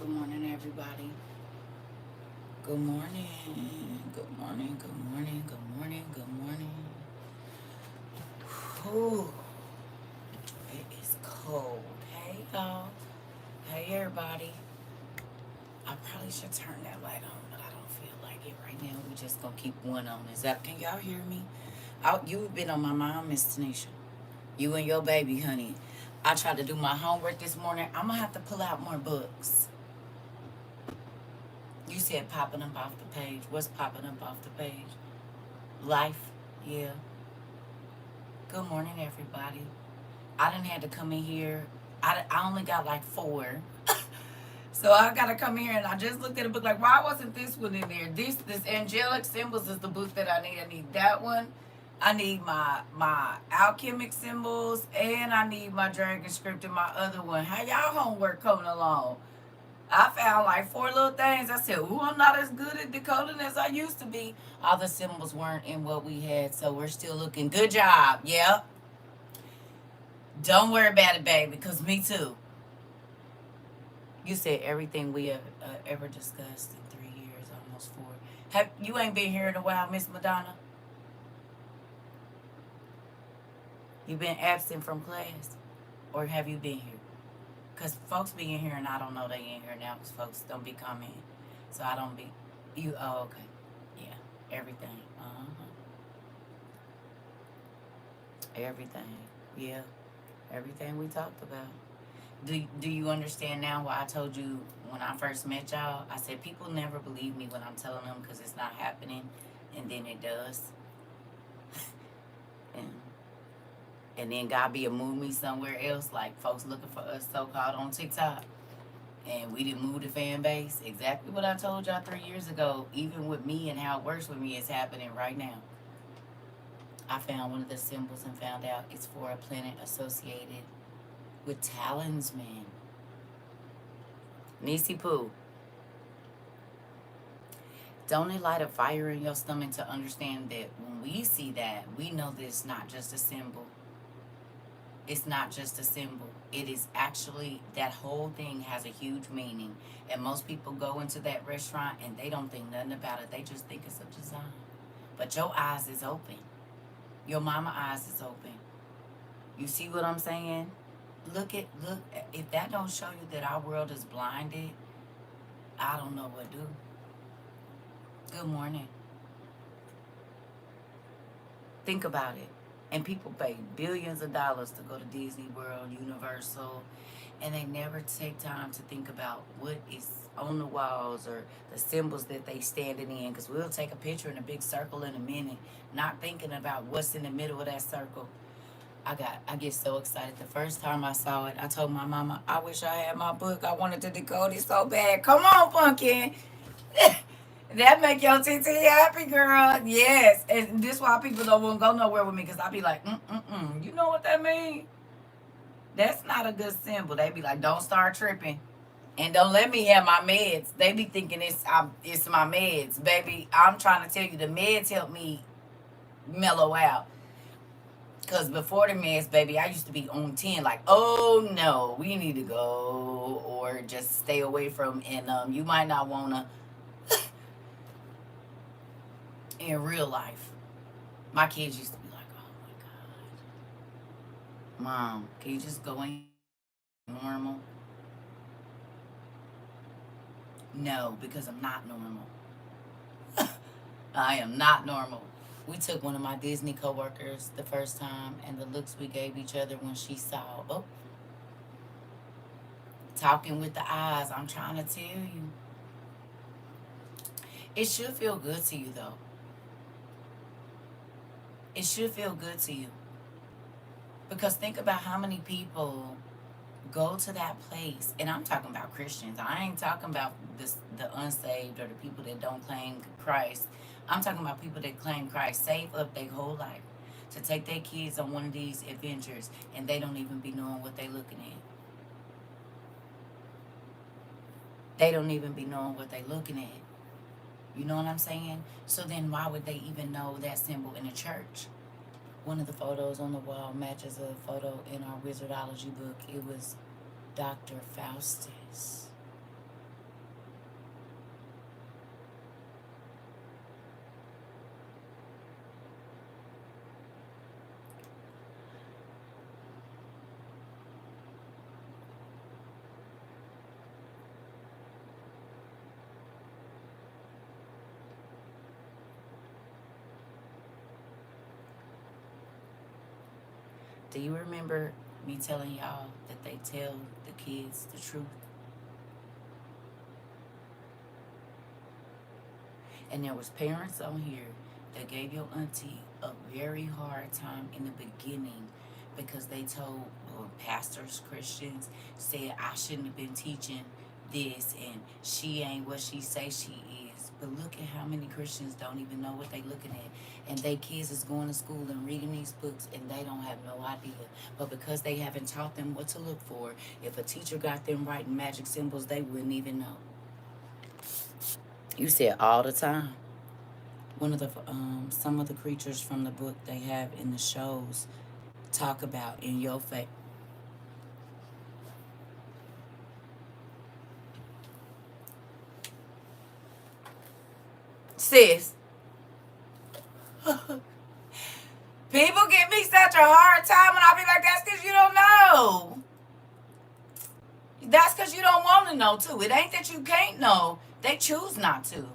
Good morning, everybody. Good morning. Good morning. Good morning. Good morning. Good morning. Whew, it is cold. Hey, y'all. Hey, everybody. I probably should turn that light on, but I don't feel like it right now. We just gonna keep one on. Is that? Can y'all hear me? You've been on my mind, Miss Tanisha. You and your baby, honey. I tried to do my homework this morning. I'm gonna have to pull out more books. You said popping up off the page. What's popping up off the page? Life. Yeah. Good morning, everybody. I didn't have to come in here. I only got like four. So I got to come in here and I just looked at the book like, why wasn't this one in there? This Angelic Symbols is the book that I need. I need that one. I need my alchemic symbols and I need my dragon script and my other one. How y'all homework coming along? I found like four little things. I said, ooh, I'm not as good at decoding as I used to be. All the symbols weren't in what we had, so we're still looking. Good job. Yep. Don't worry about it, baby, because me too. You said everything we have ever discussed in 3 years, almost four. You ain't been here in a while, Miss Madonna? You been absent from class? Or have you been here? Because folks be in here and I don't know they in here now because folks don't be coming. So I don't be. Oh, okay. Yeah, everything. Everything. Yeah, everything we talked about. Do you understand now why I told you when I first met y'all? I said people never believe me when I'm telling them because it's not happening, and then it does. and and then God be a move me somewhere else, like folks looking for us so called on TikTok, and we didn't move the fan base. Exactly what I told y'all 3 years ago. Even with me and how it works with me is happening right now. I found one of the symbols and found out it's for a planet associated with talisman. Nisi Poo. Don't it light a fire in your stomach to understand that when we see that, we know that it's not just a symbol. It's not just a symbol. It is actually, that whole thing has a huge meaning. And most people go into that restaurant and they don't think nothing about it. They just think it's a design. But your eyes is open. Your mama eyes is open. You see what I'm saying? Look, if that don't show you that our world is blinded, I don't know what do. Good morning. Think about it. And people pay billions of dollars to go to Disney World, Universal, and they never take time to think about what is on the walls or the symbols that they standing in. Because we'll take a picture in a big circle in a minute, not thinking about what's in the middle of that circle. I get so excited. The first time I saw it, I told my mama, I wish I had my book. I wanted to decode it so bad. Come on, pumpkin. That make your TT happy, girl. Yes. And this why people don't want to go nowhere with me because I be like, You know what that mean? That's not a good symbol. They be like, don't start tripping. And don't let me have my meds. They be thinking it's my meds. Baby, I'm trying to tell you, the meds help me mellow out. Because before the meds, baby, I used to be on 10. Like, oh, no, we need to go. Or just stay away from. And you might not want to in real life. My kids used to be like, oh my God. Mom, can you just go in normal? No, because I'm not normal. I am not normal. We took one of my Disney coworkers the first time, and the looks we gave each other when she saw, talking with the eyes. I'm trying to tell you. It should feel good to you, though. It should feel good to you. Because think about how many people go to that place, and I'm talking about Christians. I ain't talking about the unsaved or the people that don't claim Christ. I'm talking about people that claim Christ, save up their whole life to take their kids on one of these adventures, and they don't even be knowing what they looking at. They don't even be knowing what they looking at. You know what I'm saying? So then why would they even know that symbol in a church? One of the photos on the wall matches a photo in our wizardology book. It was Dr. Faustus. Do you remember me telling y'all that they tell the kids the truth? And there was parents on here that gave your auntie a very hard time in the beginning because they told pastors, Christians, said I shouldn't have been teaching this and she ain't what she say she is. But look at how many Christians don't even know what they looking at. And they kids is going to school and reading these books and they don't have no idea. But because they haven't taught them what to look for, if a teacher got them writing magic symbols, they wouldn't even know. You said all the time. One of the some of the creatures from the book they have in the shows talk about in your face. Sis, people give me such a hard time when I be like, that's because you don't know. That's because you don't want to know, too. It ain't that you can't know. They choose not to.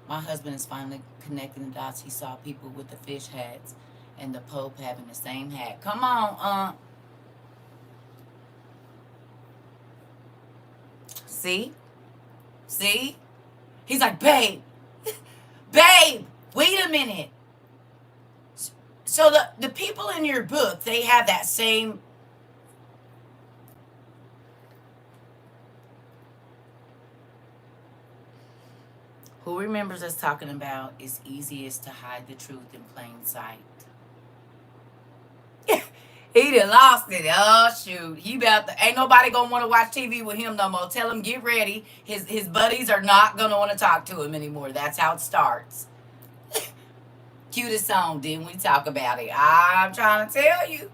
My husband is finally connecting the dots. He saw people with the fish hats and the Pope having the same hat. Come on, See? See? He's like, babe, babe, wait a minute. So the people in your book, they have that same. Who remembers us talking about it's easiest to hide the truth in plain sight? He done lost it. Oh shoot. He about to, ain't nobody gonna want to watch TV with him no more. Tell him get ready. His buddies are not gonna want to talk to him anymore. That's how it starts. Cue the song, didn't we talk about it? I'm trying to tell you.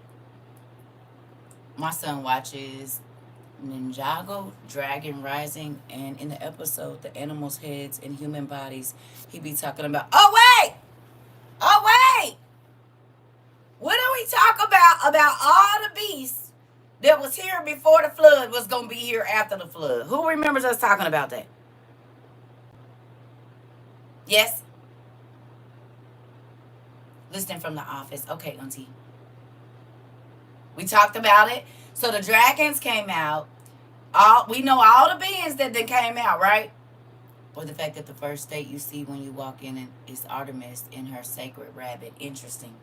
My son watches Ninjago, Dragon Rising, and in the episode, the animals' heads and human bodies, he be talking about, oh wait! What do we talk about? About all the beasts that was here before the flood was going to be here after the flood. Who remembers us talking about that? Yes? Listening from the office. Okay, auntie. We talked about it. So the dragons came out. We know all the beings that came out, right? Or the fact that the first state you see when you walk in is Artemis in her sacred rabbit. Interesting.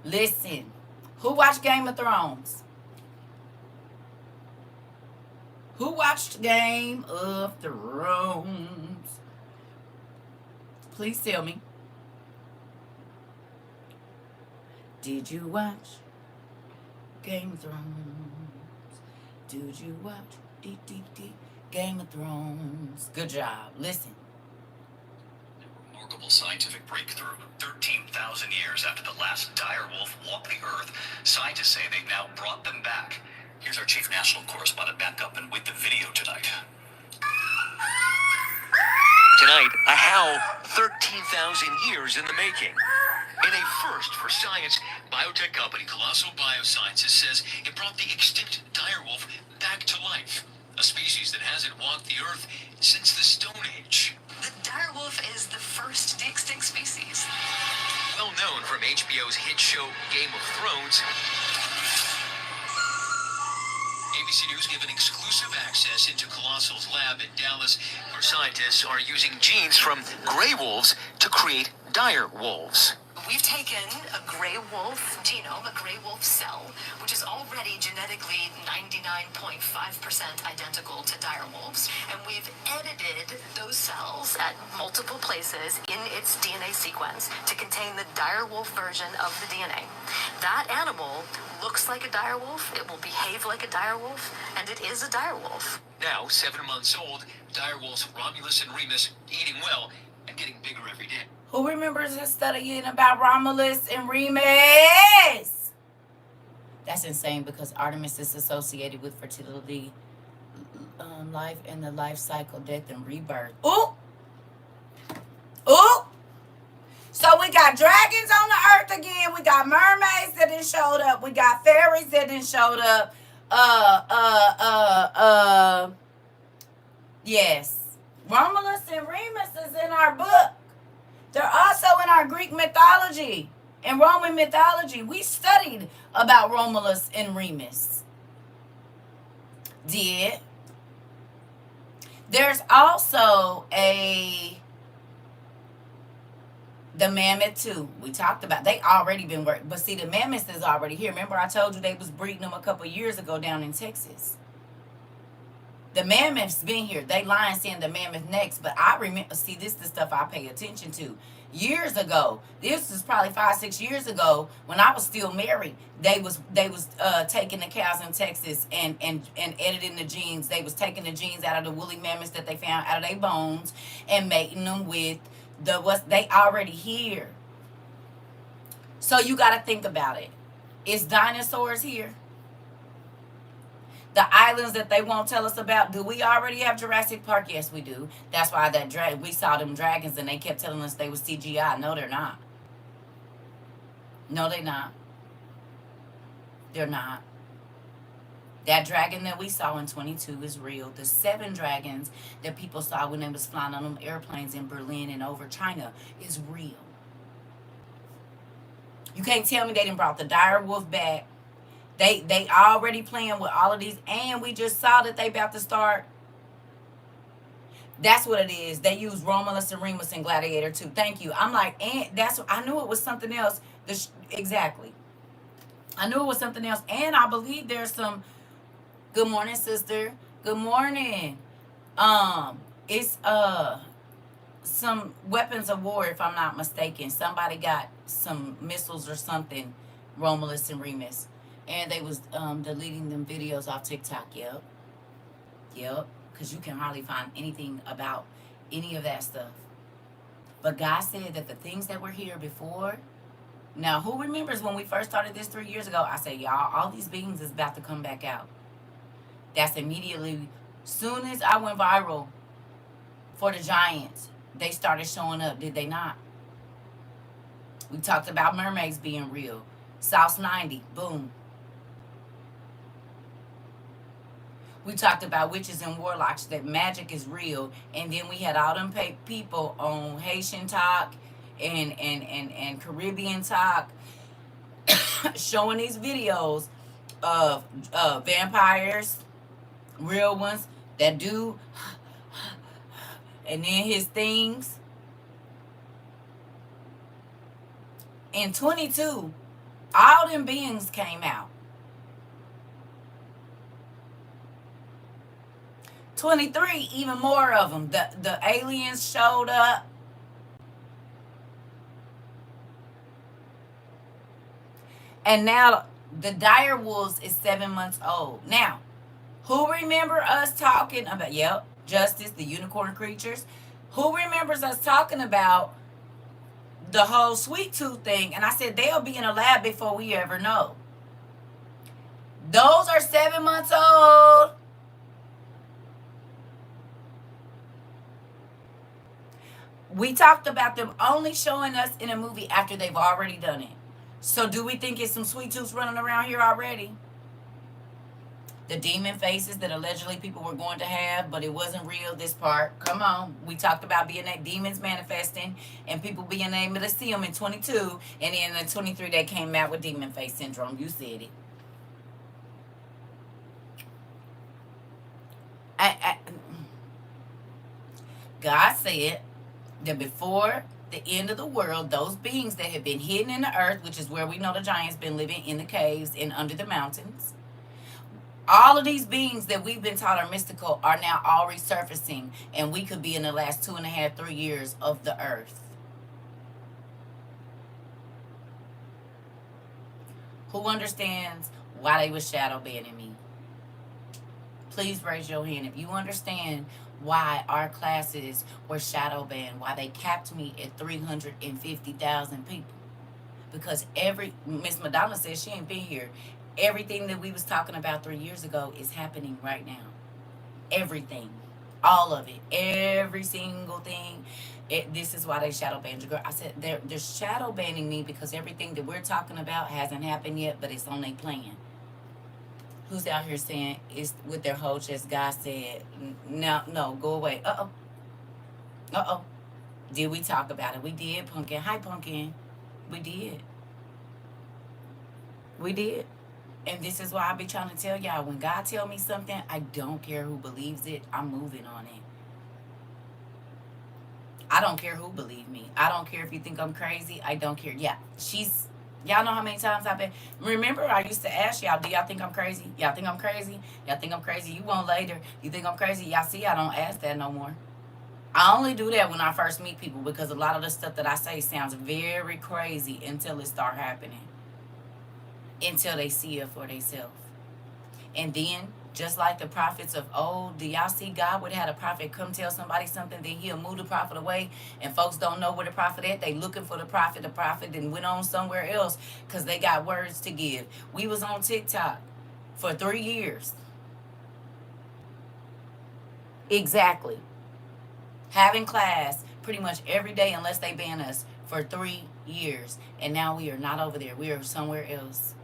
Listen, who watched Game of Thrones? Who watched Game of Thrones? Please tell me. Did you watch Game of Thrones? Did you watch Game of Thrones? Good job. Listen. Remarkable scientific breakthrough. 13,000 years after the last dire wolf walked the earth, scientists say they've now brought them back. Here's our chief national correspondent back up and with the video tonight. Tonight, a howl 13,000 years in the making. In a first for science, biotech company Colossal Biosciences says it brought the extinct direwolf back to life. A species that hasn't walked the earth since the Stone Age. The direwolf is the first extinct species. Well known from HBO's hit show Game of Thrones, ABC News given exclusive access into Colossal's lab in Dallas, where scientists are using genes from gray wolves to create dire wolves. We've taken a gray wolf genome, a gray wolf cell, which is already genetically 99.5% identical to dire wolves, and we've edited those cells at multiple places in its DNA sequence to contain the dire wolf version of the DNA. That animal looks like a dire wolf, it will behave like a dire wolf, and it is a dire wolf. Now 7 months old, dire wolves Romulus and Remus eating well and getting bigger every day. Who remembers us studying about Romulus and Remus? That's insane because Artemis is associated with fertility, life and the life cycle, death and rebirth. Ooh! So we got dragons on the earth again. We got mermaids that done showed up. We got fairies that done showed up. Yes. Romulus and Remus is in our book. They're also in our Greek mythology. In Roman mythology, we studied about Romulus and Remus. Did. There's also the mammoth too. We talked about, they already been working, but see, the mammoth is already here. Remember I told you they was breeding them a couple years ago down in Texas. The mammoth's been here. They lying saying the mammoth next, but I remember, see, this is the stuff I pay attention to. Years ago, this was probably 5-6 years ago when I was still married. They was taking the cows in Texas and editing the genes. They was taking the genes out of the woolly mammoths that they found out of their bones and mating them with the what's they already here. So you got to think about it. Is dinosaurs here? The islands that they won't tell us about, do we already have Jurassic Park? Yes, we do. That's why we saw them dragons and they kept telling us they were CGI. No, they're not. No, they're not. They're not. That dragon that we saw in 22 is real. The 7 dragons that people saw when they was flying on them airplanes in Berlin and over China is real. You can't tell me they didn't brought the dire wolf back. They already playing with all of these, and we just saw that they about to start. That's what it is. They use Romulus and Remus in Gladiator 2. Thank you. I'm like, and I knew it was something else. Exactly. I knew it was something else, and I believe there's some. Good morning, sister. Good morning. It's some weapons of war, if I'm not mistaken. Somebody got some missiles or something, Romulus and Remus. And they was deleting them videos off TikTok. Yep. Because you can hardly find anything about any of that stuff. But God said that the things that were here before. Now, who remembers when we first started this 3 years ago? I said, y'all, all these beings is about to come back out. That's immediately, soon as I went viral for the giants, they started showing up. Did they not? We talked about mermaids being real. South 90, boom. We talked about witches and warlocks, that magic is real. And then we had all them people on Haitian talk and Caribbean talk showing these videos of vampires, real ones, that do, and then his things. In 22, all them beings came out. 23, even more of them. The aliens showed up. And now the dire wolves is 7 months old. Now, who remember us talking about, yep, Justice, the unicorn creatures? Who remembers us talking about the whole sweet tooth thing? And I said, they'll be in a lab before we ever know. Those are 7 months old. We talked about them only showing us in a movie after they've already done it. So do we think it's some sweet tooths running around here already? The demon faces that allegedly people were going to have, but it wasn't real, this part. Come on. We talked about being that demons manifesting and people being able to see them in 22. And then in 23, they came out with demon face syndrome. You said it. God said that before the end of the world, those beings that have been hidden in the earth, which is where we know the giants been living, in the caves and under the mountains, all of these beings that we've been taught are mystical are now all resurfacing, and we could be in the last 2.5, 3 years of the earth. Who understands why they was shadow banning me? Please raise your hand if you understand why our classes were shadow banned, why they capped me at 350,000 people. Because Miss Madonna says she ain't been here. Everything that we was talking about 3 years ago is happening right now. Everything. All of it. Every single thing. This is why they shadow banned you, girl. I said they're shadow banning me because everything that we're talking about hasn't happened yet, but it's on their plan. Who's out here saying it's with their whole chest? God said, no, go away. Uh-oh. Did we talk about it? We did, Pumpkin. Hi, Pumpkin. We did. We did. And this is why I be trying to tell y'all, when God tell me something, I don't care who believes it. I'm moving on it. I don't care who believe me. I don't care if you think I'm crazy. I don't care. Yeah, y'all know how many times I've been. Remember, I used to ask y'all, do y'all think I'm crazy? Y'all think I'm crazy? Y'all think I'm crazy? You won't later. You think I'm crazy? Y'all see, I don't ask that no more. I only do that when I first meet people because a lot of the stuff that I say sounds very crazy until it start happening. Until they see it for themselves. And then, just like the prophets of old, do y'all see God would have a prophet come tell somebody something, then he'll move the prophet away, and folks don't know where the prophet at. They looking for the prophet. The prophet then went on somewhere else because they got words to give. We was on TikTok for 3 years. Exactly. Having class pretty much every day unless they ban us for 3 years. And now we are not over there. We are somewhere else.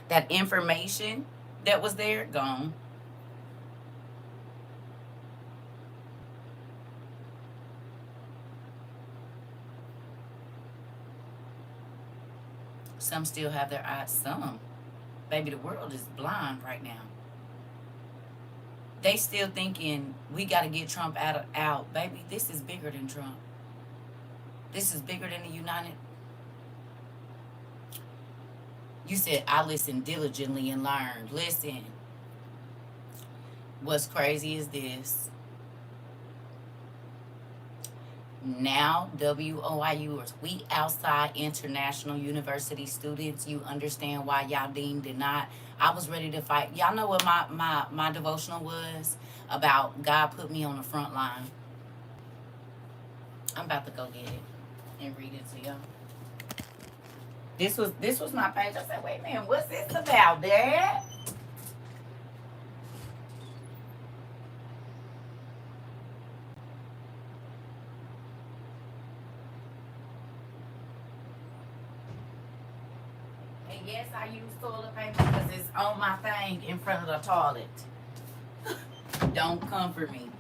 That information that was there, gone. Some still have their eyes. Some. Baby, the world is blind right now. They still thinking we got to get Trump out. Baby, this is bigger than Trump. This is bigger than the United. You said I listened diligently and learned. Listen. What's crazy is this. Now, WOIUers, we outside international university students, you understand why y'all deemed it not. I was ready to fight. Y'all know what my devotional was? About God put me on the front line. I'm about to go get it and read it to y'all. This was my page. I said, wait a minute, what's this about, Dad? And yes, I use toilet paper because it's on my thing in front of the toilet. Don't come for me.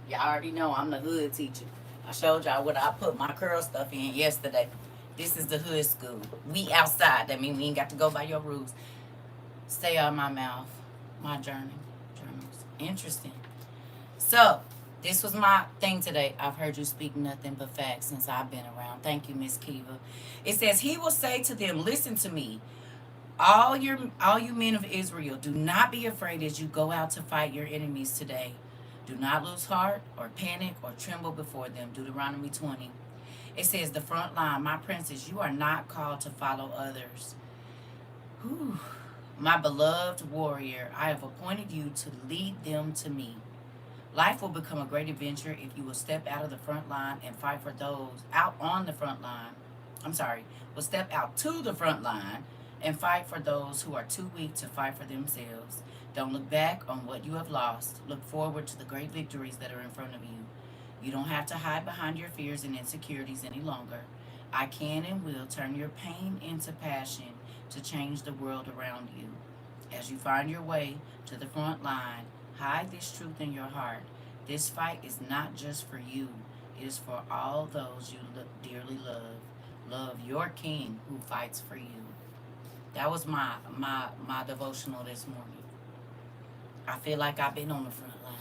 Y'all already know I'm the hood teacher. I showed y'all what I put my curl stuff in yesterday. This is the hood school. We outside. That means we ain't got to go by your rules. Stay out of my mouth. My journals. Interesting. So, this was my thing today. I've heard you speak nothing but facts since I've been around. Thank you, Miss Kiva. It says, he will say to them, listen to me. All you men of Israel, do not be afraid as you go out to fight your enemies today. Do not lose heart or panic or tremble before them. Deuteronomy 20. It says, the front line, my princess, you are not called to follow others. Whew. My beloved warrior, I have appointed you to lead them to me. Life will become a great adventure if you will step out of the front line and fight for those out on the front line. Will step out to the front line and fight for those who are too weak to fight for themselves. Don't look back on what you have lost. Look forward to the great victories that are in front of you. You don't have to hide behind your fears and insecurities any longer. I can and will turn your pain into passion to change the world around you. As you find your way to the front line, hide this truth in your heart. This fight is not just for you. It is for all those you dearly love. Love your king who fights for you. That was my devotional this morning. I feel like I've been on the front line.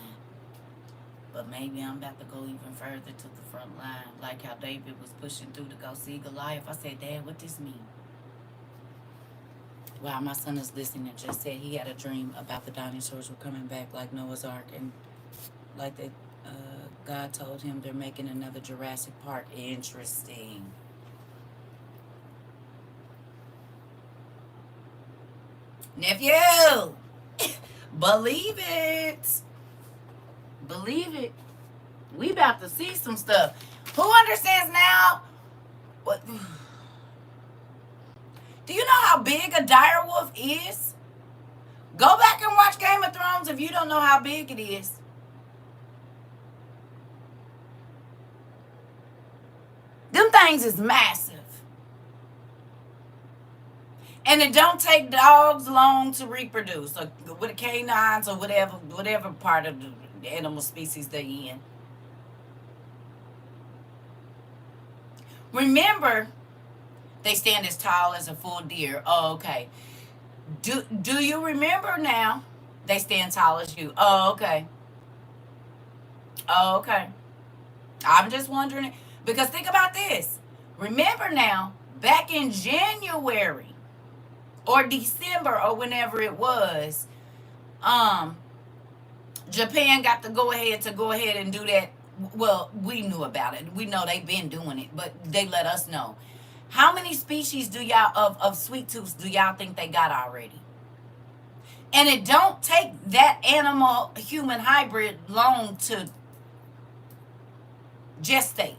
But maybe I'm about to go even further to the front line. Like how David was pushing through to go see Goliath. I said, Dad, what does this mean? Wow, my son is listening. Just said he had a dream about the dinosaurs were coming back like Noah's Ark. And like that, God told him they're making another Jurassic Park. Interesting. Nephew! Believe it. Believe it. We about to see some stuff. Who understands now? What? Do you know how big a direwolf is? Go back and watch Game of Thrones if you don't know how big it is. Them things is massive. And it don't take dogs long to reproduce, or with the canines or whatever part of the animal species they're in. Remember, They stand as tall as a full deer. Oh, okay. Do you remember now? They stand tall as you. Oh, okay. Oh, okay. I'm just wondering because think about this. Remember now, back in January or December or whenever it was, um, Japan got to go ahead and do that. Well, we knew about it. We know they've been doing it, but they let us know. How many species do y'all of sweet tooths do y'all think they got already? And it don't take that animal human hybrid long to gestate.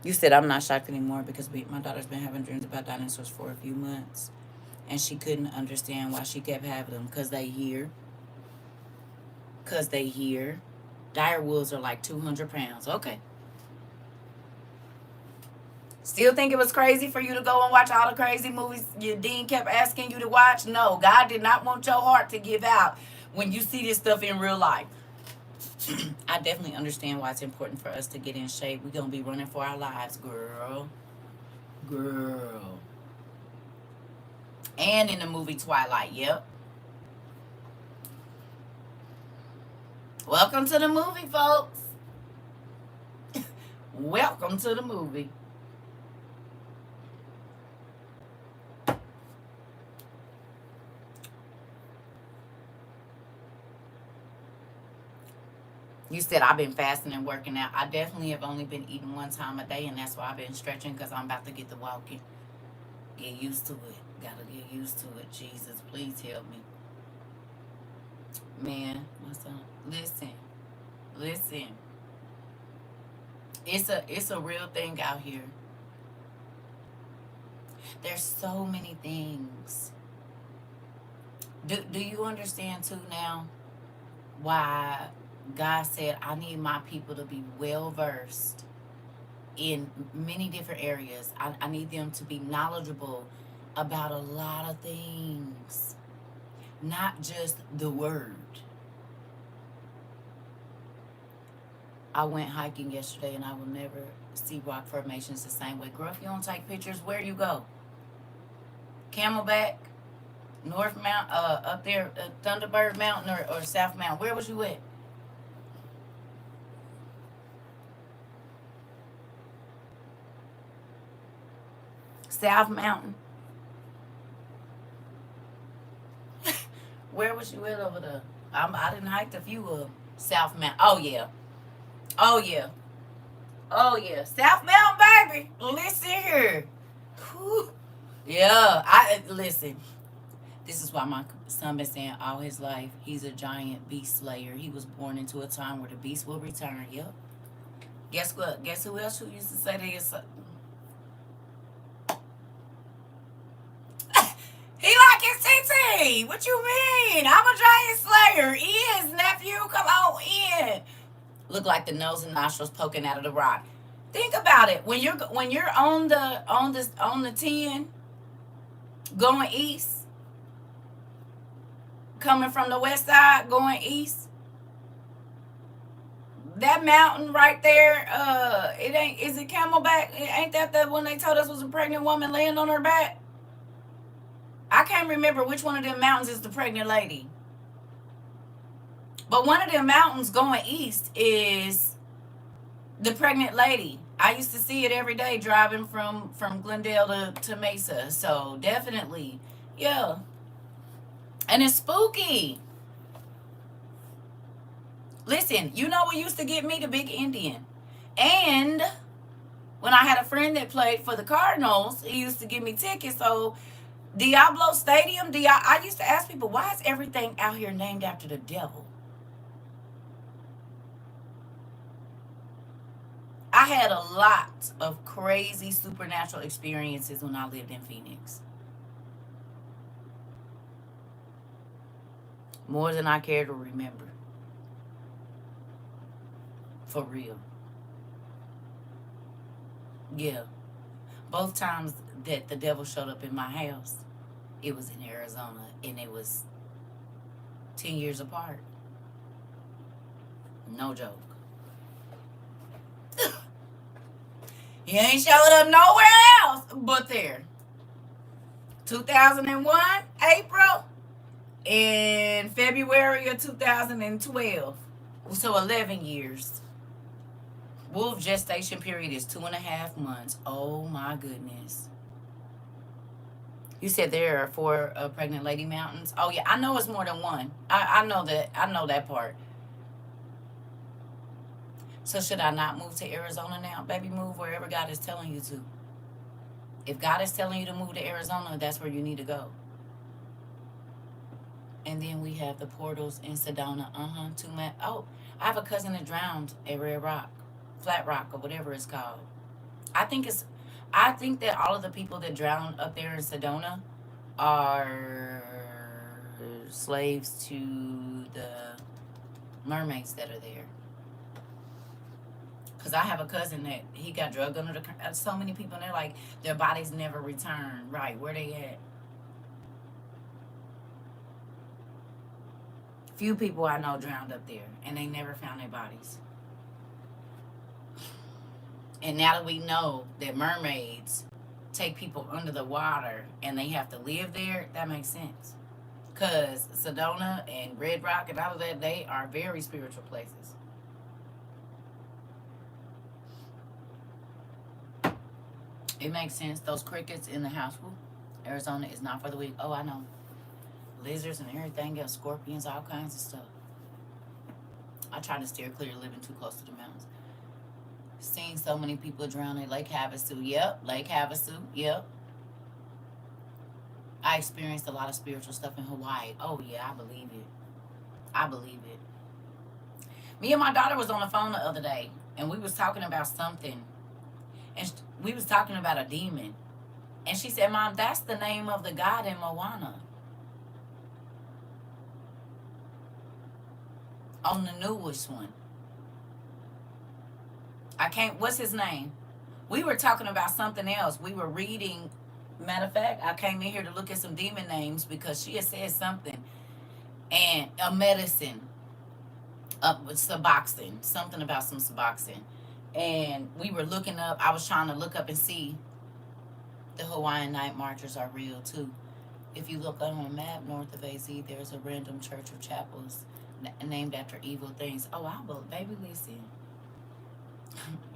You said I'm not shocked anymore because my daughter's been having dreams about dinosaurs for a few months, and she couldn't understand why she kept having them because they hear. Because they hear. Dire wolves are like 200 pounds. Okay. Still think it was crazy for you to go and watch all the crazy movies your dean kept asking you to watch? No, God did not want your heart to give out when you see this stuff in real life. I definitely understand why it's important for us to get in shape. We're going to be running for our lives, girl. Girl. And in the movie Twilight, yep. Welcome to the movie, folks. Welcome to the movie. You said I've been fasting and working out. I definitely have only been eating one time a day, and that's why I've been stretching because I'm about to get to walking. Get used to it. Gotta get used to it. Jesus, please help me. Man, my son. Listen. It's a real thing out here. There's so many things. Do you understand too now why God said I need my people to be well versed in many different areas? I need them to be knowledgeable about a lot of things, not just the word. I went hiking yesterday and I will never see rock formations the same way. Girl, if you don't take pictures, where do you go? Camelback, North Mount, up there, Thunderbird Mountain or South Mountain? Where was you at? South Mountain. Where was you at over there? I didn't hike a few of them. South Mountain. Oh yeah. Oh yeah. Oh yeah. South Mountain, baby. Listen here. Whew. Yeah. I listen. This is why my son been saying all his life he's a giant beast slayer. He was born into a time where the beast will return. Yep. Guess what? Guess who else who used to say that? He like his TT. What you mean? I'm a giant slayer. Is nephew. Come on in. Look like the nose and nostrils poking out of the rock. Think about it. When you're on the 10 going east, coming from the west side going east, that mountain right there, it ain't, is it Camelback? Ain't that the one they told us was a pregnant woman laying on her back? I can't remember which one of them mountains is the pregnant lady. But one of them mountains going east is the pregnant lady. I used to see it every day driving from Glendale to Mesa. So definitely, yeah. And it's spooky. Listen, you know what used to get me? The Big Indian. And when I had a friend that played for the Cardinals, he used to give me tickets. So Diablo Stadium, I used to ask people, why is everything out here named after the devil? I had a lot of crazy supernatural experiences when I lived in Phoenix. More than I care to remember. For real. Yeah. Both times that the devil showed up in my house, it was in Arizona, and it was 10 years apart. No joke. He ain't showed up nowhere else but there. 2001, April, and February of 2012. So 11 years. Wolf gestation period is 2.5 months. Oh my goodness. You said there are four pregnant lady mountains. Oh yeah, I know it's more than one. I know that. I know that part. So should I not move to Arizona now? Baby, move wherever God is telling you to. If God is telling you to move to Arizona, that's where you need to go. And then we have the portals in Sedona. Oh, I have a cousin that drowned at Red Rock, Flat Rock, or whatever it's called. I think it's. I think that all of the people that drowned up there in Sedona are slaves to the mermaids that are there. Because I have a cousin that he got drugged under the. So many people, and they're like, their bodies never return. Right, where they at? Few people I know drowned up there, and they never found their bodies. And now that we know that mermaids take people under the water and they have to live there, that makes sense. Because Sedona and Red Rock and all of that, they are very spiritual places. It makes sense. Those crickets in the house. Arizona is not for the weak. Oh, I know. Lizards and everything else, scorpions, all kinds of stuff. I try to steer clear of living too close to the mountains. Seeing so many people drown at Lake Havasu. Yep, Lake Havasu. Yep. I experienced a lot of spiritual stuff in Hawaii. Oh yeah, I believe it. I believe it. Me and my daughter was on the phone the other day, and we was talking about something, and we was talking about a demon, and she said, "Mom, that's the name of the god in Moana, on the newest one. I can't. What's his name? We were talking about something else. We were reading. Matter of fact, I came in here to look at some demon names because she had said something, and a medicine, suboxone, something about some suboxone, and we were looking up. I was trying to look up and see the Hawaiian night marchers are real too. If you look on a map north of AZ, there's a random church or chapels named after evil things. Oh, I will, baby, listen.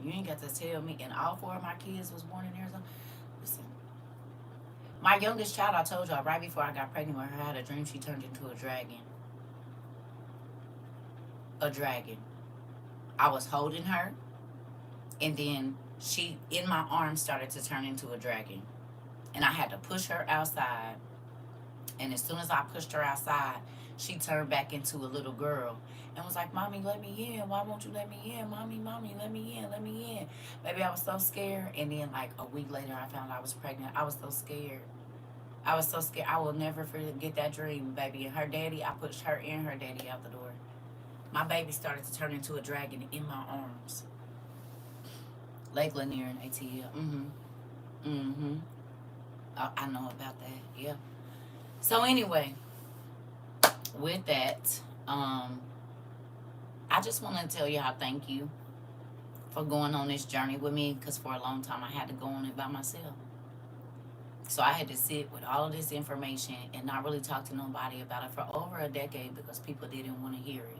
You ain't got to tell me. And all four of my kids was born in Arizona. Listen, my youngest child, I told y'all right before I got pregnant with her, I had a dream she turned into a dragon. A dragon. I was holding her, and then she, in my arms, started to turn into a dragon. And I had to push her outside. And as soon as I pushed her outside, she turned back into a little girl and was like, "Mommy, let me in. Why won't you let me in? Mommy, let me in. Let me in." Baby, I was so scared. And then like a week later, I found out I was pregnant. I was so scared. I was so scared. I will never forget that dream, baby. And her daddy, I pushed her and her daddy out the door. My baby started to turn into a dragon in my arms. Lake Lanier and ATL. I know about that. Yeah. So anyway, with that, I just want to tell y'all thank you for going on this journey with me, because for a long time I had to go on it by myself. So I had to sit with all of this information and not really talk to nobody about it for over a decade because people didn't want to hear it.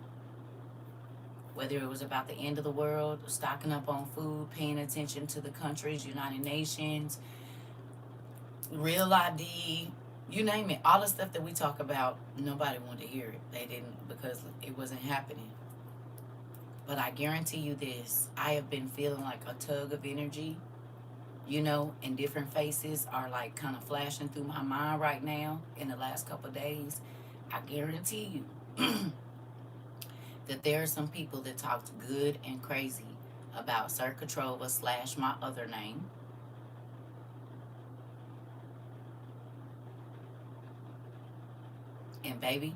Whether it was about the end of the world, stocking up on food, paying attention to the countries, United Nations, Real ID, you name it, all the stuff that we talk about, nobody wanted to hear it. They didn't, because it wasn't happening. But I guarantee you this, I have been feeling like a tug of energy, and different faces are like kind of flashing through my mind right now in the last couple of days. I guarantee you that there are some people that talked good and crazy about CERCA TROVA / my other name. And baby,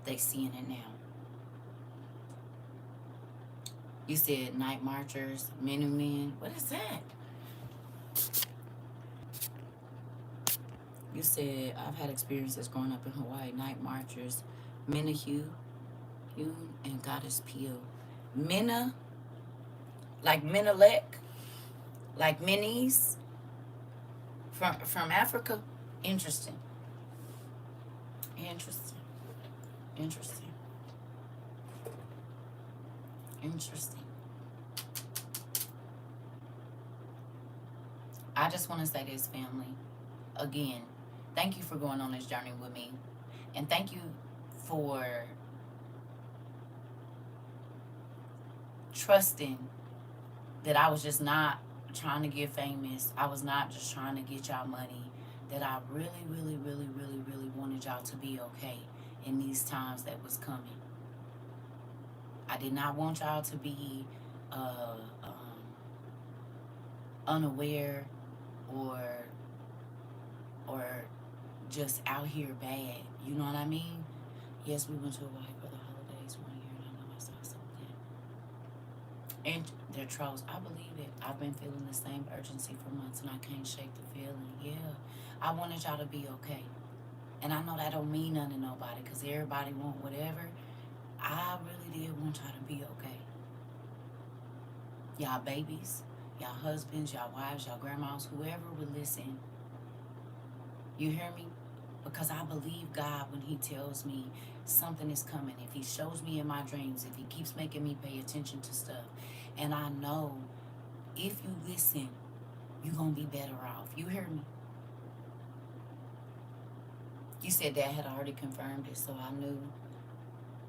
they seeing it now. You said night marchers, men and men. What is that? You said I've had experiences growing up in Hawaii. Night marchers, Menahu, and Goddess Pio. Mena, like Menelek. Like minis from Africa. Interesting. Interesting. Interesting. Interesting. I just want to say this, family. Again, thank you for going on this journey with me. And thank you for trusting that I was just not trying to get famous. I was not just trying to get y'all money. That I really, really, really, really, really wanted y'all to be okay in these times that was coming. I did not want y'all to be unaware or or just out here bad. You know what I mean? Yes, we went to Hawaii for the holidays one year, and I know I saw something. And they're trolls. I believe it. I've been feeling the same urgency for months, and I can't shake the feeling. Yeah, I wanted y'all to be okay. And I know that don't mean nothing to nobody, because everybody want whatever. I really did want y'all to be okay. Y'all babies, y'all husbands, y'all wives, y'all grandmas, whoever would listen. You hear me? Because I believe God when he tells me something is coming. If he shows me in my dreams, if he keeps making me pay attention to stuff. And I know if you listen, you're going to be better off. You hear me? You said Dad had already confirmed it, so I knew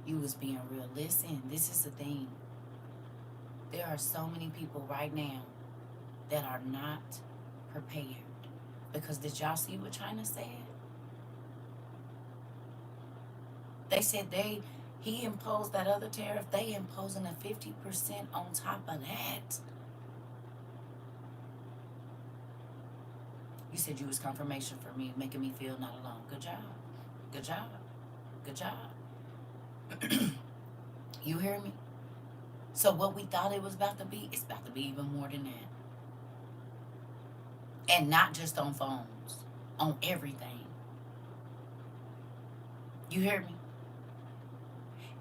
you was being real. Listen, this is the thing. There are so many people right now that are not prepared. Because did y'all see what China said? They said he imposed that other tariff. They imposing a 50% on top of that. You said you was confirmation for me, making me feel not alone. Good job. Good job. Good job. You hear me? So what we thought it was about to be, it's about to be even more than that. And not just on phones, on everything. You hear me?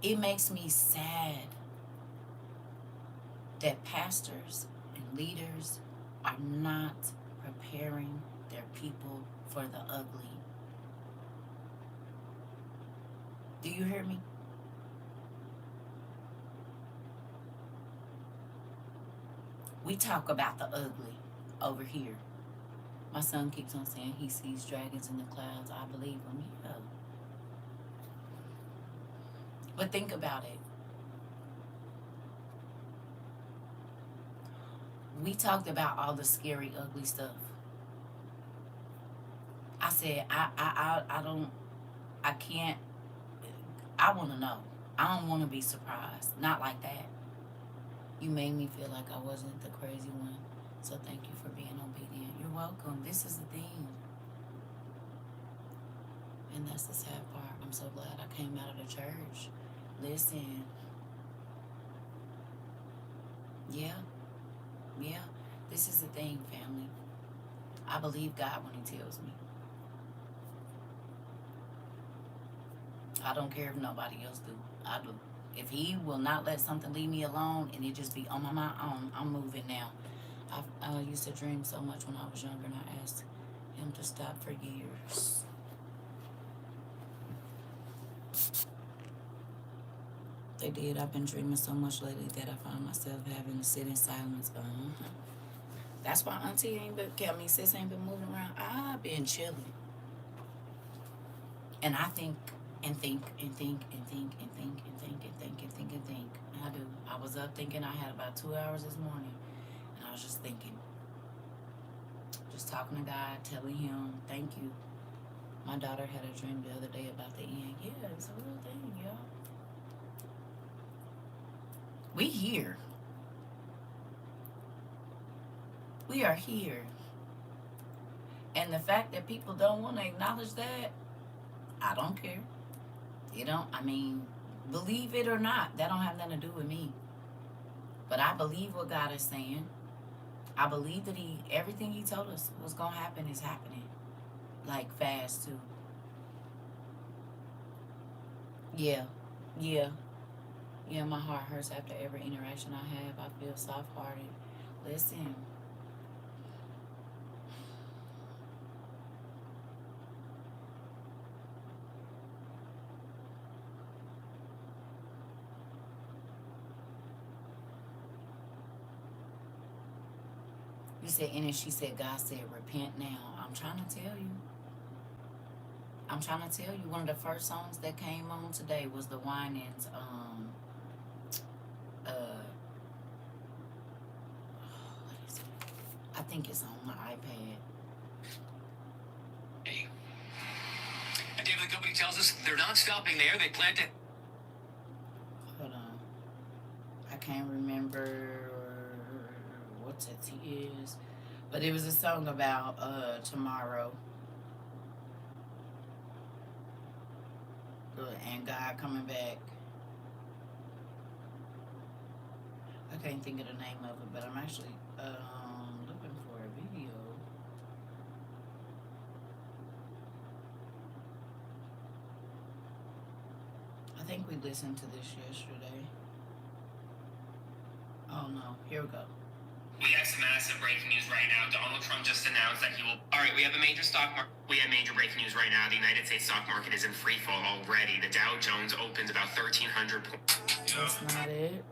It makes me sad that pastors and leaders are not preparing their people for the ugly. Do you hear me? We talk about the ugly over here. My son keeps on saying he sees dragons in the clouds. I believe him. Yeah. But think about it. We talked about all the scary, ugly stuff. I said, I can't, I want to know. I don't want to be surprised. Not like that. You made me feel like I wasn't the crazy one. So thank you for being obedient. You're welcome. This is the thing. And that's the sad part. I'm so glad I came out of the church. Listen. Yeah. This is the thing, family. I believe God when he tells me. I don't care if nobody else do. I do. If he will not let something leave me alone and it just be on my own, I'm moving now. I used to dream so much when I was younger, and I asked him to stop for years. They did. I've been dreaming so much lately that I find myself having to sit in silence. That's why Auntie ain't been, sis ain't been moving around. I've been chilling. And I think and think and think and think and think and think and think and think and think. I do. I was up thinking. I had about 2 hours this morning, and I was just thinking. Just talking to God, telling him, thank you. My daughter had a dream the other day about the end. Yeah, it's a real thing, y'all. We here. We are here. And the fact that people don't want to acknowledge that, I don't care. Believe it or not, that don't have nothing to do with me. But I believe what God is saying. I believe that everything he told us was going to happen is happening. Like fast too. Yeah, my heart hurts after every interaction I have. I feel soft-hearted. Listen, You said, and then she said, God said, repent now. I'm trying to tell you. I'm trying to tell you. One of the first songs that came on today was the Winans. What is it? I think it's on my iPad. And David, the company tells us they're not stopping there. They plan to. Hold on. I can't remember what it is. But it was a song about tomorrow. And God coming back. I can't think of the name of it, but I'm actually looking for a video. I think we listened to this yesterday. Oh no, here we go. We have some massive breaking news right now. Donald Trump just announced that he will. All right, we have a major stock market. We have major breaking news right now. The United States stock market is in free fall already. The Dow Jones opens about 1,300 points. That's not it.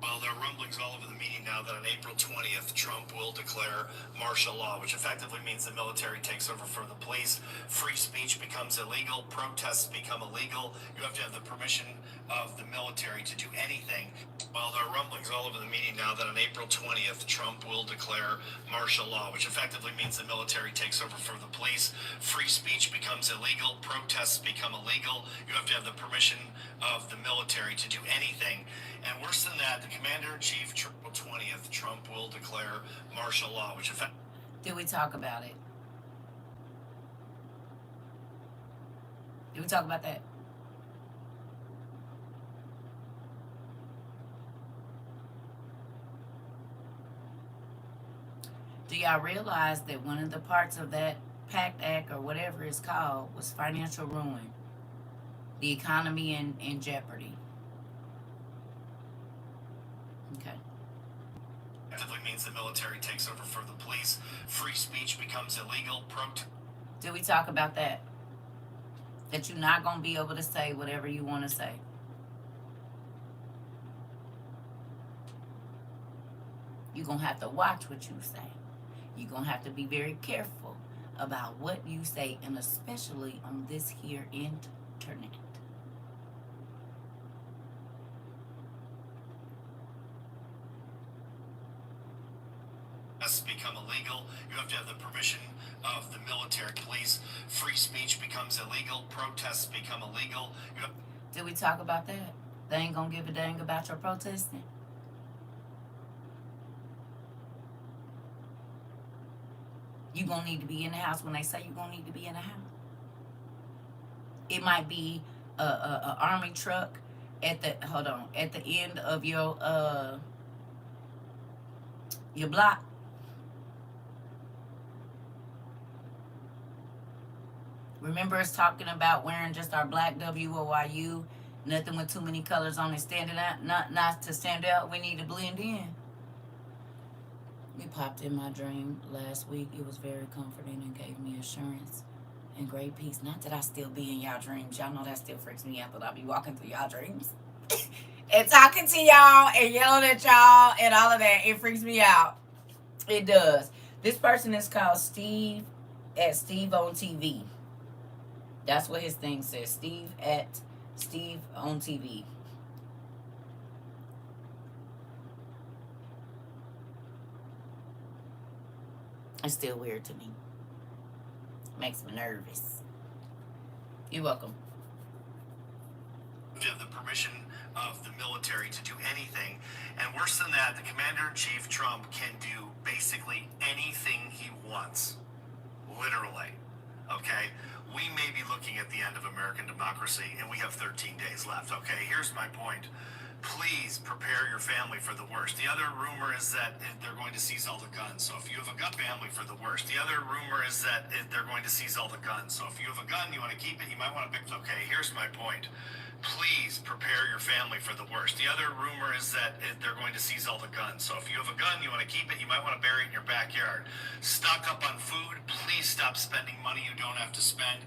Well, there are rumblings all over the media now that on April 20th, Trump will declare martial law, which effectively means the military takes over for the police. Free speech becomes illegal. Protests become illegal. You have to have the permission of the military to do anything. Well, there are rumblings all over the media now that on April 20th, Trump will declare martial law, which effectively means the military takes over for the police. Free speech becomes illegal. Protests become illegal. You have to have the permission of the military to do anything. And worse than that, the commander-in-chief, April 20th, Trump will declare martial law, which effectively... Did we talk about it? Did we talk about that? Do y'all realize that one of the parts of that PACT Act, or whatever it's called, was financial ruin? The economy in jeopardy. Okay. effectively means the military takes over for the police. Free speech becomes illegal. Did we talk about that? That you're not going to be able to say whatever you want to say. You're going to have to watch what you say. You're going to have to be very careful about what you say, and especially on this here internet. Has become illegal. You have to have the permission of the military, police. Free speech becomes illegal. Protests become illegal. Did we talk about that? They ain't gonna give a dang about your protesting. You gonna need to be in the house when they say you gonna need to be in the house. It might be a army truck at the at the end of your block. Remember us talking about wearing just our black WOYU, nothing with too many colors on it, standing out, not to stand out. We need to blend in. We popped in my dream last week. It was very comforting and gave me assurance and great peace. Not that I still be in y'all dreams. Y'all know that still freaks me out that I be walking through y'all dreams and talking to y'all and yelling at y'all and all of that. It freaks me out. It does. This person is called Steve at Steve on TV. That's what his thing says. Steve at Steve on TV. It's still weird to me. Makes me nervous. You're welcome. You have the permission of the military to do anything. And worse than that, the commander-in-chief, Trump, can do basically anything he wants. Literally. Okay? We may be looking at the end of American democracy, and we have 13 days left. Okay? Here's my point. please prepare your family for the worst. The other rumor is that they're going to seize all the guns. So if you have a gun, family for the worst. The other rumor is that they're going to seize all the guns. So if you have a gun, you want to keep it, you might want to pick. Okay, here's my point. Please prepare your family for the worst. The other rumor is that they're going to seize all the guns. So if you have a gun, you want to keep it, you might want to bury it in your backyard. Stock up on food. Please stop spending money you don't have to spend.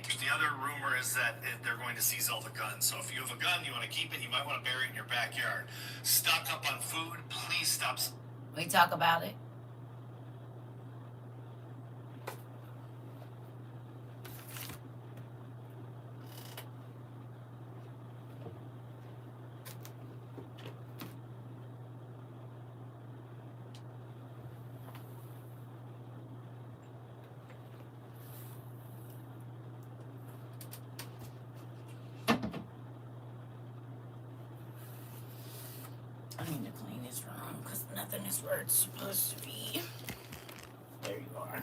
The other rumor is that they're going to seize all the guns. So if you have a gun, you want to keep it, you might want to bury it in your backyard. Stock up on food. Please stop. We talk about it. I need to clean this room because nothing is where it's supposed to be. There you are.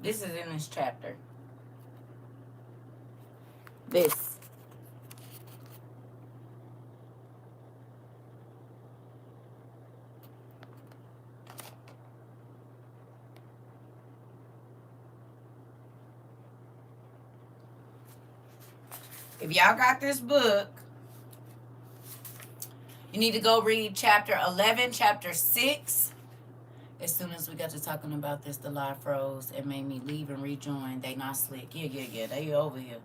This is in this chapter. This. If y'all got this book, you need to go read chapter 11, chapter 6. As soon as we got to talking about this, the live froze and made me leave and rejoin. They not slick. Yeah. They over here.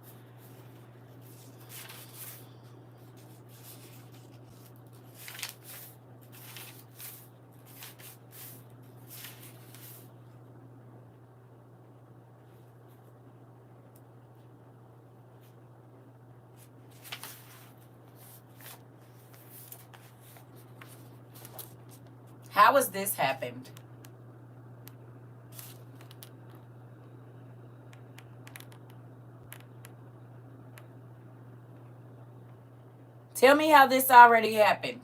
How has this happened? Tell me how this already happened.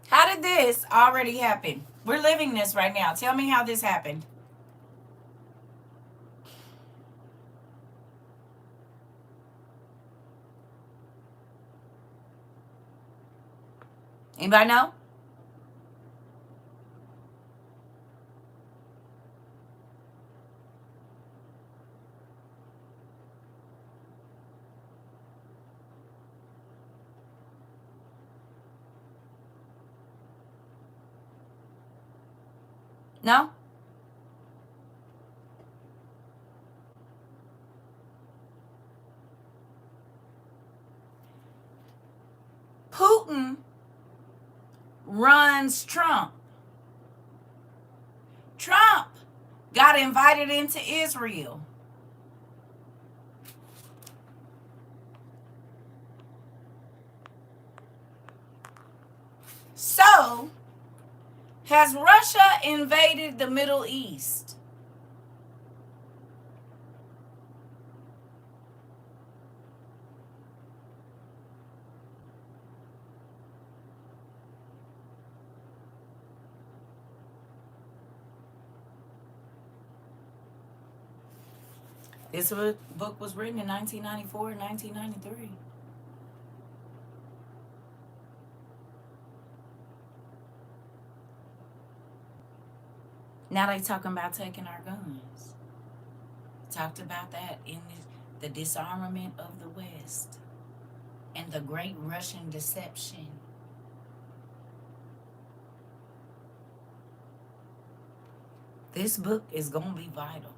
How did this already happen? We're living this right now. Tell me how this happened. Anybody know? No? Putin runs Trump. Trump got invited into Israel. So, has Russia invaded the Middle East? This book was written in 1994 and 1993. Now they talking about taking our guns. Talked about that in the disarmament of the West and the great Russian deception. This book is going to be vital.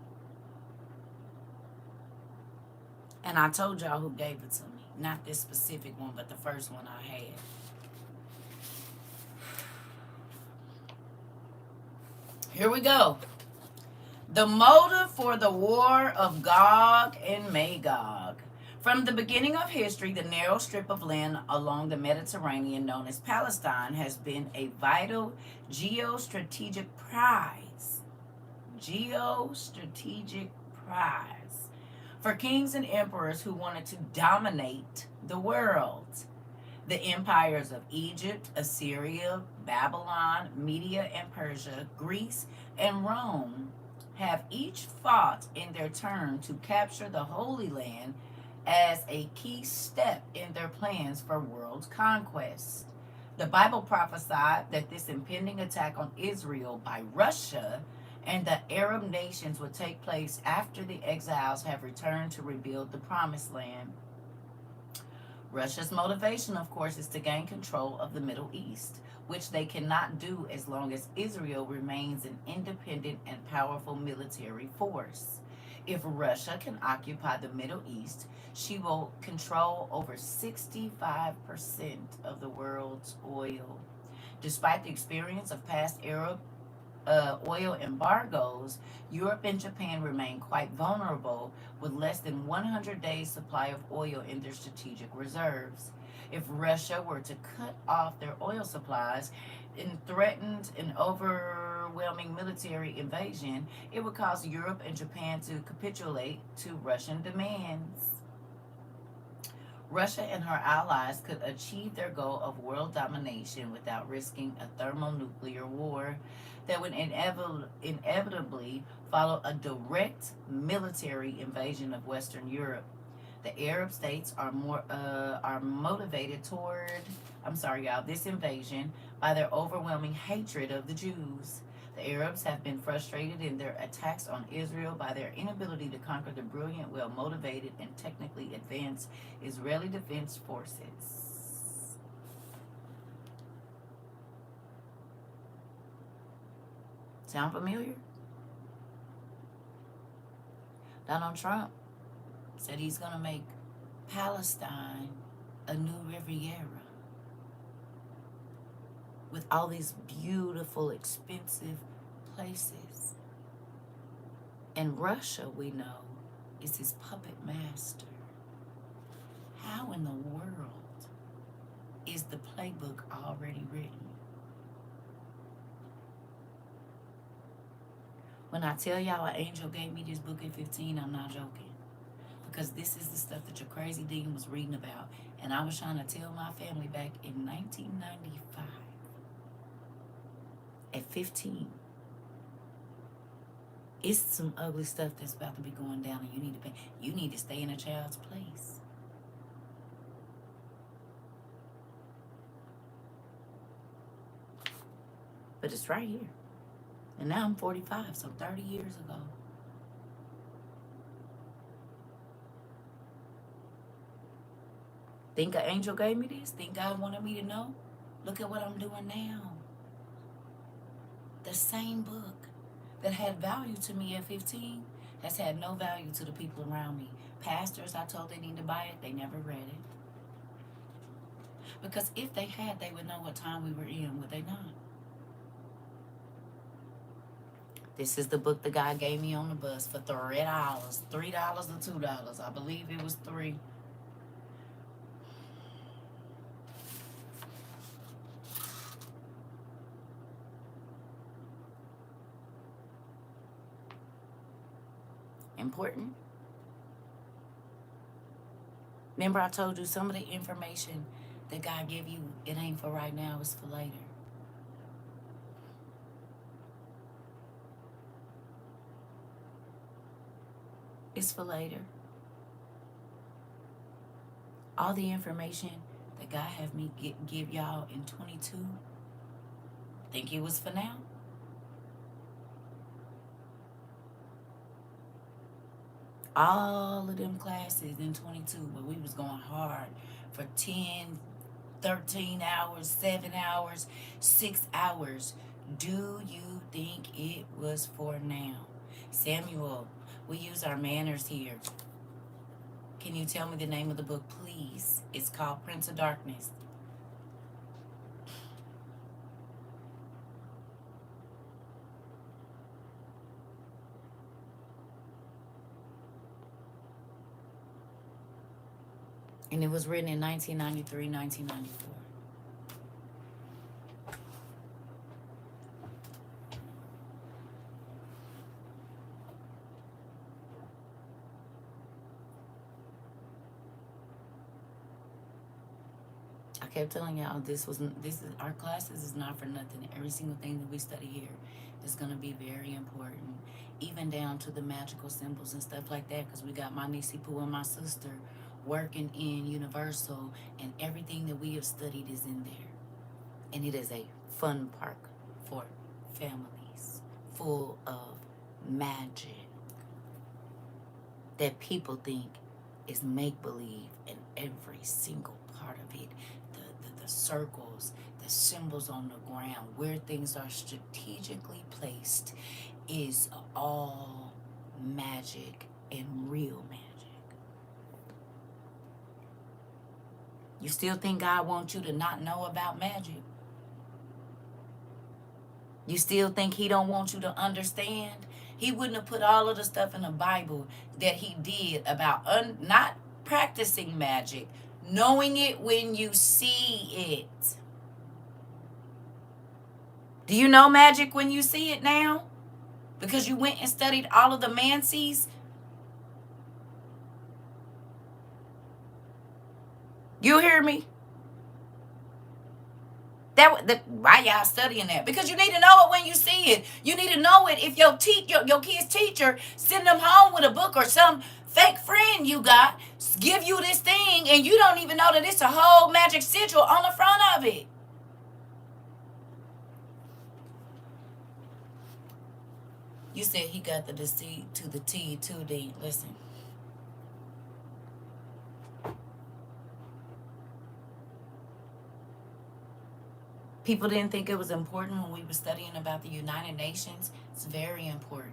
And I told y'all who gave it to me. Not this specific one, but the first one I had. Here we go. The motive for the war of Gog and Magog. From the beginning of history, the narrow strip of land along the Mediterranean known as Palestine has been a vital geostrategic prize. Geostrategic prize for kings and emperors who wanted to dominate the world. The empires of Egypt, Assyria, Babylon, Media and Persia, Greece, and Rome have each fought in their turn to capture the Holy Land as a key step in their plans for world conquest. The Bible prophesied that this impending attack on Israel by Russia and the Arab nations would take place after the exiles have returned to rebuild the Promised Land. Russia's motivation, of course, is to gain control of the Middle East, which they cannot do as long as Israel remains an independent and powerful military force. If Russia can occupy the Middle East, she will control over 65% of the world's oil. Despite the experience of past Arab oil embargoes, Europe and Japan remain quite vulnerable with less than 100 days' supply of oil in their strategic reserves. If Russia were to cut off their oil supplies and threatened an overwhelming military invasion, it would cause Europe and Japan to capitulate to Russian demands. Russia and her allies could achieve their goal of world domination without risking a thermonuclear war that would inevitably follow a direct military invasion of Western Europe. The Arab states are motivated toward, this invasion by their overwhelming hatred of the Jews. The Arabs have been frustrated in their attacks on Israel by their inability to conquer the brilliant, well-motivated, and technically advanced Israeli Defense Forces. Sound familiar? Donald Trump said he's going to make Palestine a new Riviera with all these beautiful, expensive places. And Russia, we know, is his puppet master. How in the world is the playbook already written? When I tell y'all an angel gave me this book at 15, I'm not joking. Because this is the stuff that your crazy dean was reading about. And I was trying to tell my family back in 1995. At 15. It's some ugly stuff that's about to be going down, and you need to stay in a child's place. But it's right here. And now I'm 45, so 30 years ago. Think an angel gave me this? Think God wanted me to know? Look at what I'm doing now. The same book. that had value to me at 15 has had no value to the people around me. Pastors, I told they need to buy it, they never read it. Because if they had, they would know what time we were in, would they not? This is the book the guy gave me on the bus for $3. $3 or $2. I believe it was $3. Important. Remember I told you some of the information that God gave you, it ain't for right now, it's for later. It's for later. All the information that God have me give y'all in 22, think it was for now? All of them classes in 22 where we was going hard for 10, 13 hours, 7 hours, 6 hours. Do you think it was for now? Samuel, we use our manners here. Can you tell me the name of the book, please? It's called Prince of Darkness. And it was written in 1993, 1994. I kept telling y'all this is our classes is not for nothing. Every single thing that we study here is going to be very important, even down to the magical symbols and stuff like that, because we got my niece Pooh and my sister working in Universal, and everything that we have studied is in there. And it is a fun park for families, full of magic that people think is make-believe, and every single part of it, the circles, the symbols on the ground, where things are strategically placed, is all magic and real magic. You still think God wants you to not know about magic? You still think he don't want you to understand? He wouldn't have put all of the stuff in the Bible that he did about not practicing magic, knowing it when you see it. Do you know magic when you see it now? Because you went and studied all of the mancies? You hear me? Why y'all studying that? Because you need to know it when you see it. You need to know it if your kid's teacher send them home with a book, or some fake friend you got give you this thing and you don't even know that it's a whole magic sigil on the front of it. You said he got the deceit to the T too, D. Listen. People didn't think it was important when we were studying about the United Nations. It's very important.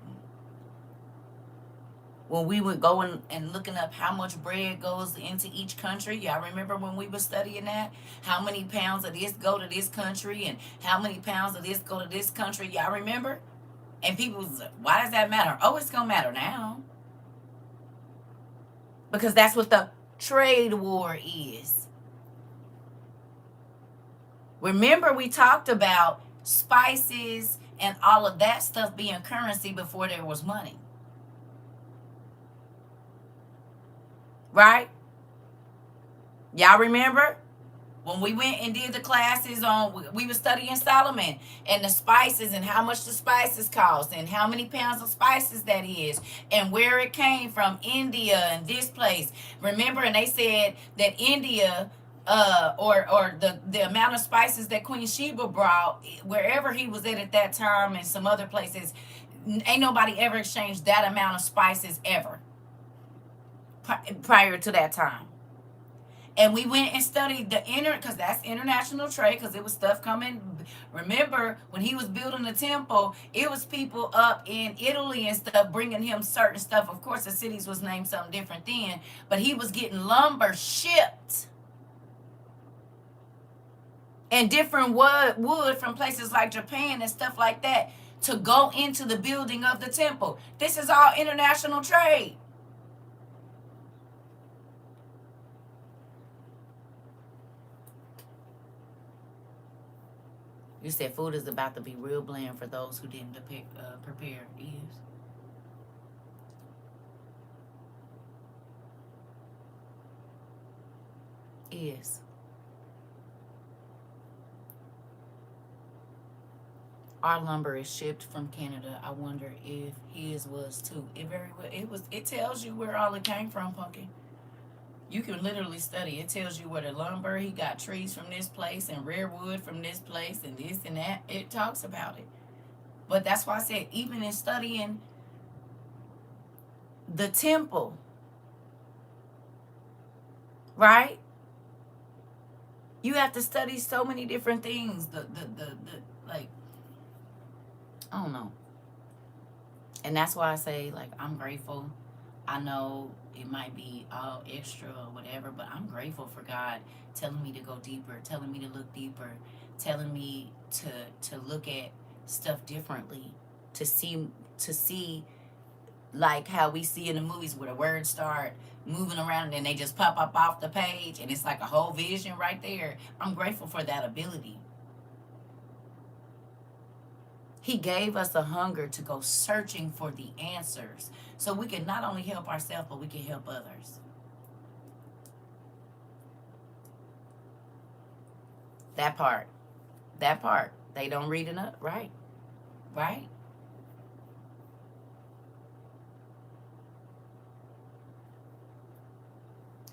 When we were going and looking up how much bread goes into each country, y'all remember when we were studying that? How many pounds of this go to this country and how many pounds of this go to this country? Y'all remember? And people was like, why does that matter? Oh, it's going to matter now. Because that's what the trade war is. Remember, we talked about spices and all of that stuff being currency before there was money. Right? Y'all remember? When we went and did the classes on, we were studying Solomon and the spices and how much the spices cost and how many pounds of spices that is and where it came from, India and this place. Remember, and they said that India, or the amount of spices that Queen Sheba brought, wherever he was at that time and some other places, ain't nobody ever exchanged that amount of spices ever prior to that time. And we went and studied because that's international trade, because it was stuff coming. Remember, when he was building the temple, it was people up in Italy and stuff bringing him certain stuff. Of course, the cities was named something different then, but he was getting lumber shipped and different wood from places like Japan and stuff like that to go into the building of the temple. This is all international trade. You said food is about to be real bland for those who didn't prepare ears. Is. Our lumber is shipped from Canada. I wonder if his was too. It very well. It was. It tells you where all it came from, Pumpkin. You can literally study. It tells you where the lumber, he got trees from this place and rare wood from this place and this and that. It talks about it. But that's why I said, even in studying the temple, right? You have to study so many different things. The like, I don't know. And that's why I say, like, I'm grateful. I know it might be all extra or whatever, but I'm grateful for God telling me to go deeper, telling me to look deeper, telling me to look at stuff differently, to see like how we see in the movies where the words start moving around and then they just pop up off the page and it's like a whole vision right there. I'm grateful for that ability. He gave us a hunger to go searching for the answers so we can not only help ourselves, but we can help others. That part. They don't read enough, right? Right?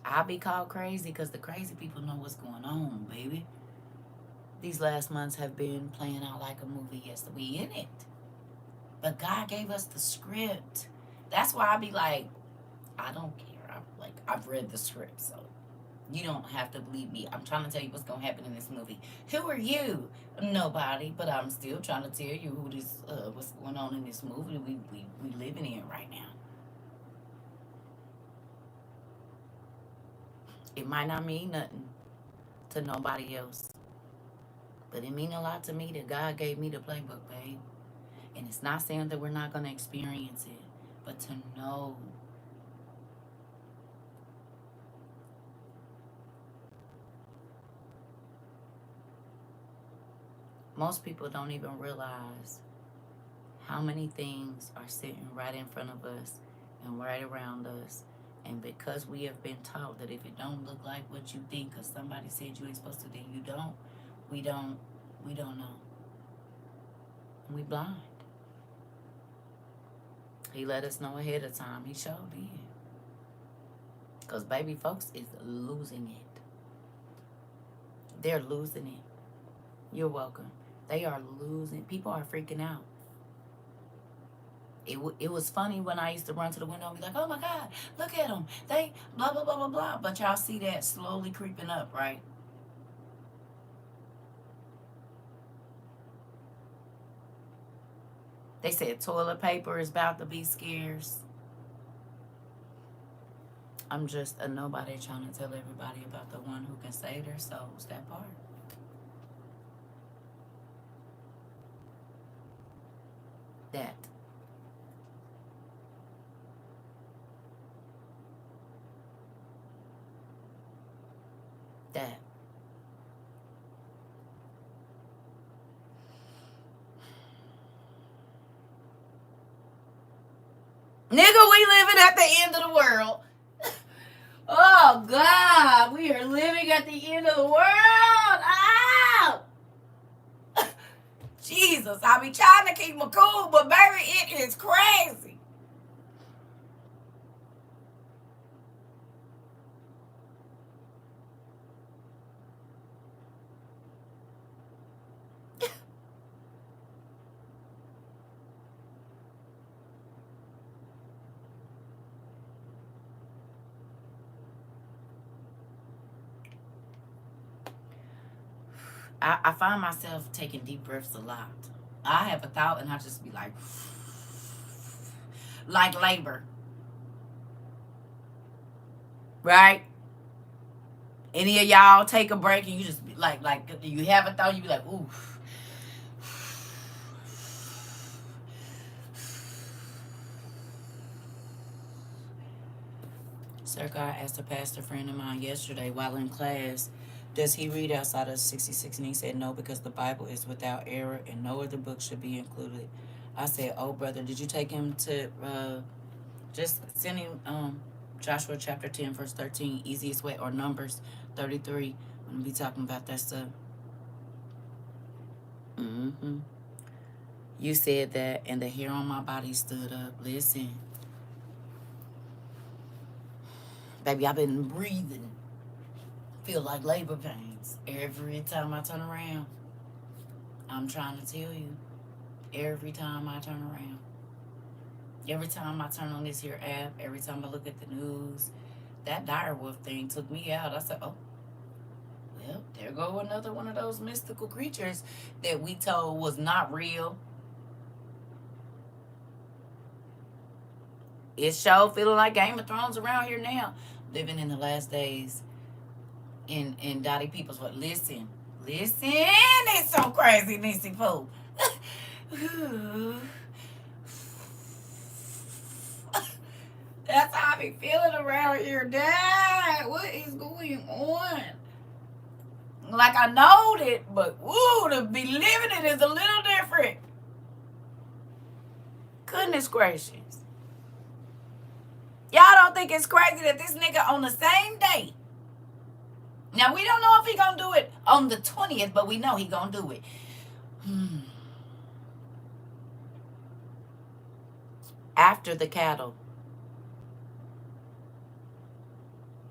I'll be called crazy because the crazy people know what's going on, baby. These last months have been playing out like a movie. Yes, we in it. But God gave us the script. That's why I be like, I don't care. I've read the script, so you don't have to believe me. I'm trying to tell you what's gonna happen in this movie. Who are you? Nobody. But I'm still trying to tell you who this what's going on in this movie we living in right now. It might not mean nothing to nobody else, but it mean a lot to me that God gave me the playbook, babe. And it's not saying that we're not going to experience it, but to know. Most people don't even realize how many things are sitting right in front of us and right around us. And because we have been taught that if it don't look like what you think, because somebody said you ain't supposed to, then you don't. We don't know. We blind. He let us know ahead of time. He showed did. Because baby folks is losing it. They're losing it. You're welcome. They are losing. People are freaking out. It was funny when I used to run to the window and be like, oh my God, look at them. They blah, blah, blah, blah, blah. But y'all see that slowly creeping up, right? They said toilet paper is about to be scarce. I'm just a nobody trying to tell everybody about the one who can save their souls. That part. That. That. Nigga, we living at the end of the world. Oh, God. We are living at the end of the world. Ah! Jesus, I be trying to keep my cool, but baby, it is crazy. I find myself taking deep breaths a lot. I have a thought and I just be like labor, right? Any of y'all take a break and you just be like you have a thought, you be like, ooh. CERCA, I asked a pastor friend of mine yesterday while in class, does he read outside of 66? And he said no, because the Bible is without error and no other book should be included. I said, oh, brother, did you take him to just send him Joshua chapter 10, verse 13, easiest way, or Numbers 33, when we talking about that stuff? Mm-hmm. You said that, and the hair on my body stood up. Listen. Baby, I've been breathing. Feel like labor pains every time I turn around. I'm trying to tell you. Every time I turn around. Every time I turn on this here app, every time I look at the news, that direwolf thing took me out. I said, oh, well, there go another one of those mystical creatures that we told was not real. It's sure feeling like Game of Thrones around here now. Living in the last days in Dottie People's what? Listen. It's so crazy, Nisi Pooh. That's how I be feeling around here, Dad. What is going on? Like I know it, but woo, to be living it is a little different. Goodness gracious. Y'all don't think it's crazy that this nigga on the same day? Now, we don't know if he gonna do it on the 20th, but we know he gonna do it. After the cattle.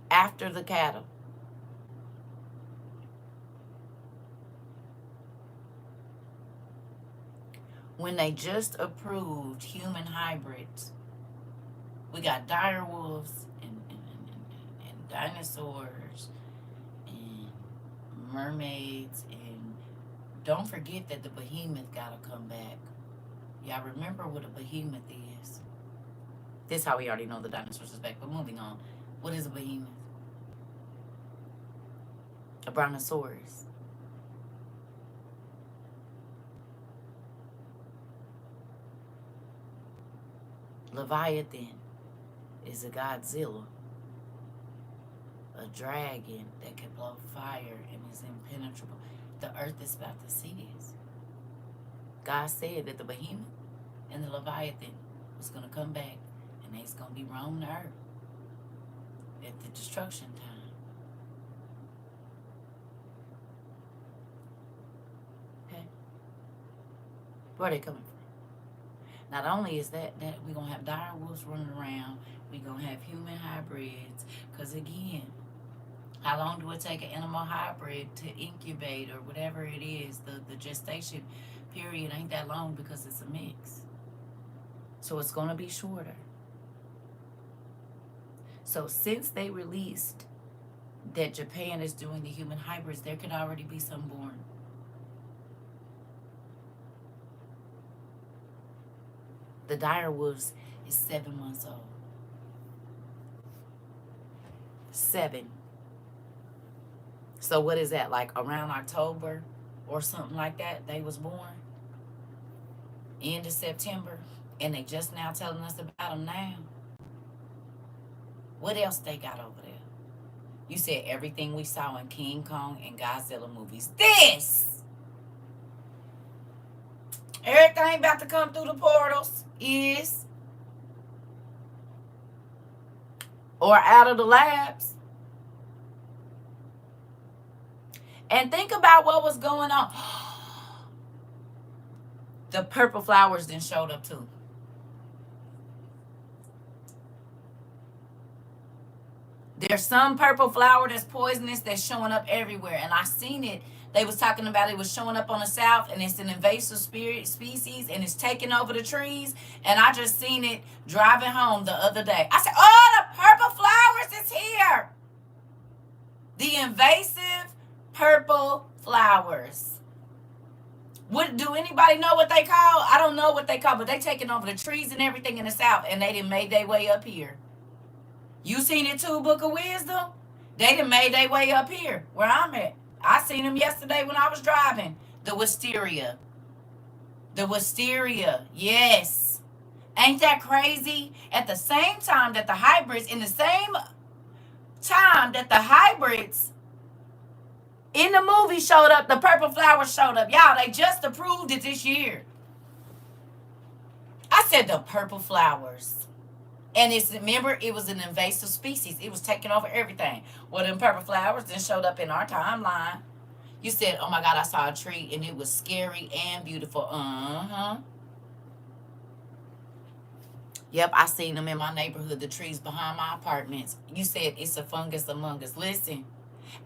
After the cattle. When they just approved human hybrids, we got dire wolves and dinosaurs and mermaids, and don't forget that the behemoth gotta come back. Y'all remember what a behemoth is? This is how we already know the dinosaurs is back, but moving on. What is a behemoth? A brontosaurus. Leviathan is a Godzilla. A dragon that can blow fire and is impenetrable. The earth is about to see this. God said that the behemoth and the Leviathan was going to come back and they's going to be roaming the earth at the destruction time. Okay? Where are they coming from? Not only is that we're going to have dire wolves running around, we're going to have human hybrids. Because again, how long do it take an animal hybrid to incubate or whatever it is? The gestation period ain't that long because it's a mix. So it's going to be shorter. So since they released that Japan is doing the human hybrids, there could already be some born. The dire wolves is 7 months old. 7. So what is that, like around October or something like that they was born? End of September. And they just now telling us about them now. What else they got over there? You said everything we saw in King Kong and Godzilla movies. This! Everything about to come through the portals is, or out of the labs. And think about what was going on. The purple flowers then showed up too. There's some purple flower that's poisonous that's showing up everywhere. And I seen it. They was talking about it was showing up on the south, and it's an invasive species, and it's taking over the trees. And I just seen it driving home the other day. I said, oh, the purple flowers is here. The invasive Purple flowers. What do anybody know what they call? I don't know what they call, but they taking over the trees and everything in the south, and they done made their way up here. You seen it too, Book of Wisdom? They done made their way up here where I'm at. I seen them yesterday when I was driving. The wisteria. The wisteria. Yes. Ain't that crazy? At the same time that the hybrids, in the same time that the hybrids in the movie showed up, the purple flowers showed up. Y'all, they just approved it this year. I said the purple flowers. And it's, remember, it was an invasive species. It was taking over everything. Well, them purple flowers then showed up in our timeline. You said, oh my God, I saw a tree and it was scary and beautiful. Uh-huh. Yep, I seen them in my neighborhood, the trees behind my apartments. You said it's a fungus among us. Listen,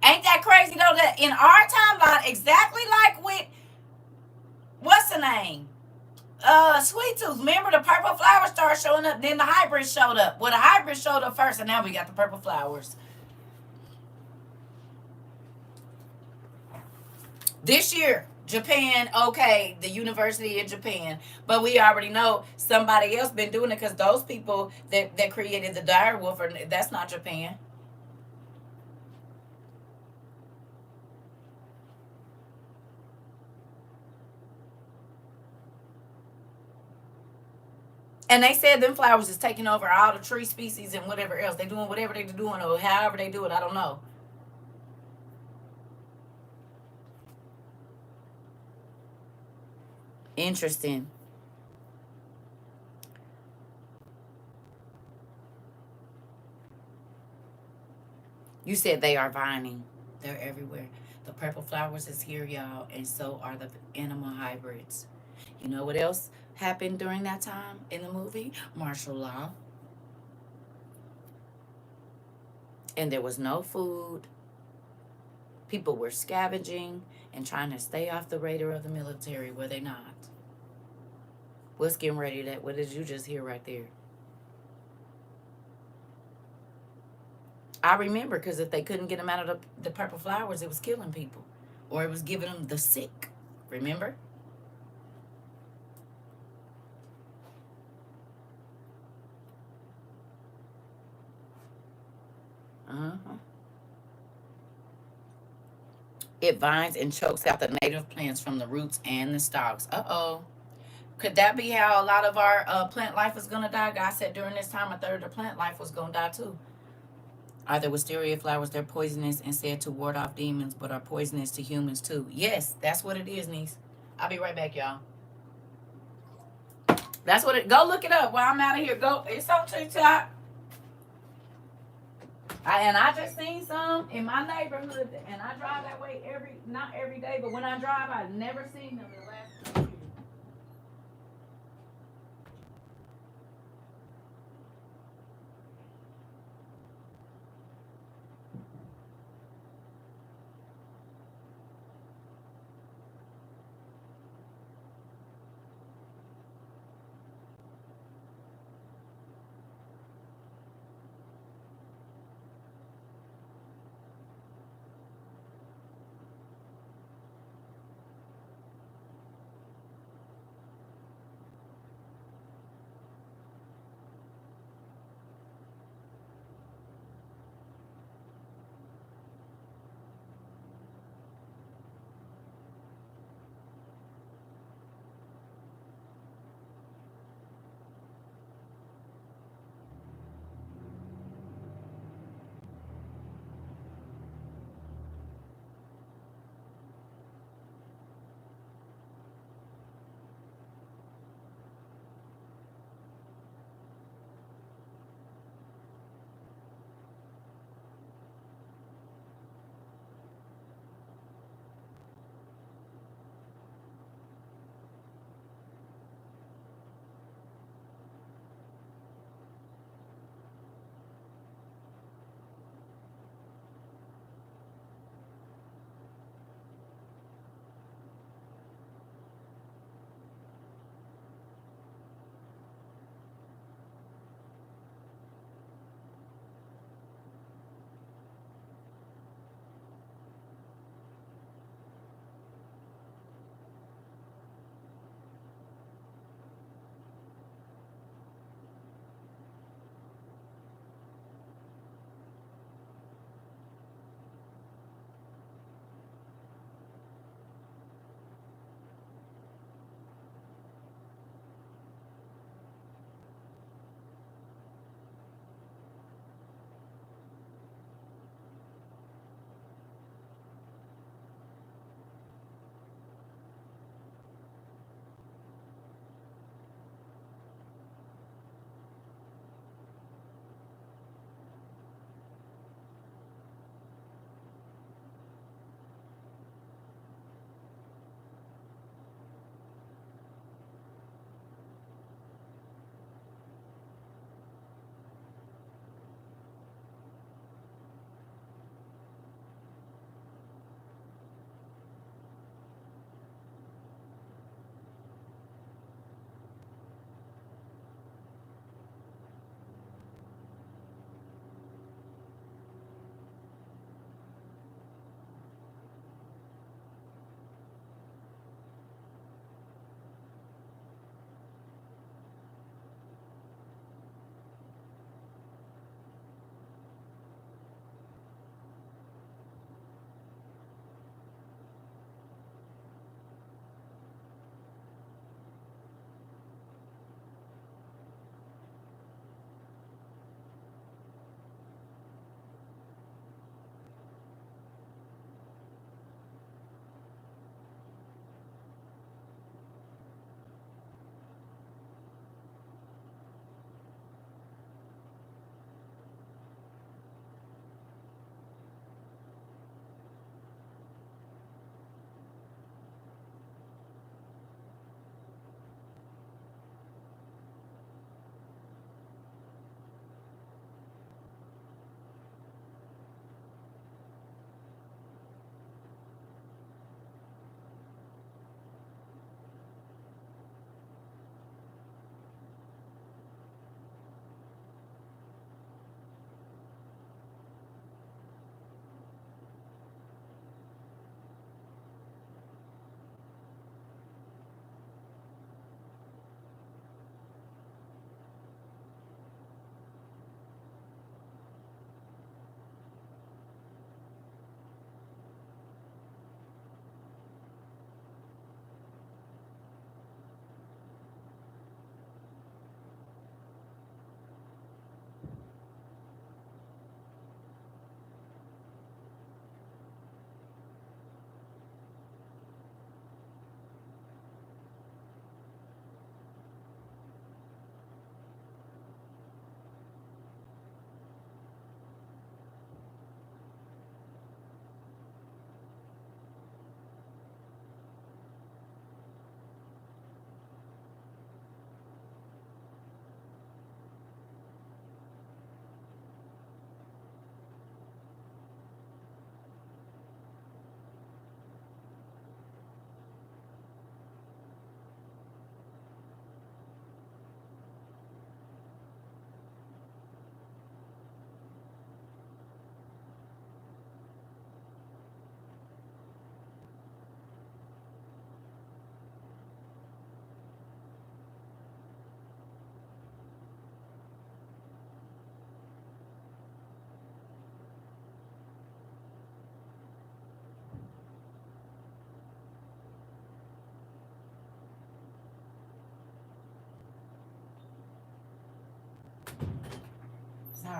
ain't that crazy though that in our timeline, exactly like with, what's the name? Sweet Tooth. Remember the purple flowers started showing up, then the hybrids showed up. Well, the hybrids showed up first, and now we got the purple flowers. This year, Japan, okay, the University of Japan, but we already know somebody else been doing it because those people that created the dire wolf, that's not Japan. And they said them flowers is taking over all the tree species and whatever else. They doing whatever they doing or however they do it. I don't know. Interesting. You said they are vining. They're everywhere. The purple flowers is here, y'all, and so are the animal hybrids. You know what else happened during that time in the movie? Martial law. And there was no food. People were scavenging and trying to stay off the radar of the military, were they not? What's getting ready to, what did you just hear right there? I remember because if they couldn't get them out of the purple flowers, it was killing people. Or it was giving them the sick. Remember? Uh-huh. It vines and chokes out the native plants from the roots and the stalks. Uh-oh. Could that be how a lot of our plant life is going to die? God said during this time, a third of the plant life was going to die too. Are the wisteria flowers? They're poisonous and said to ward off demons, but are poisonous to humans too. Yes, that's what it is, niece. I'll be right back, y'all. That's what it. Go look it up while I'm out of here. Go. It's on TikTok. And I just seen some in my neighborhood, and I drive that way not every day, but when I drive, I've never seen them in the last 2 years.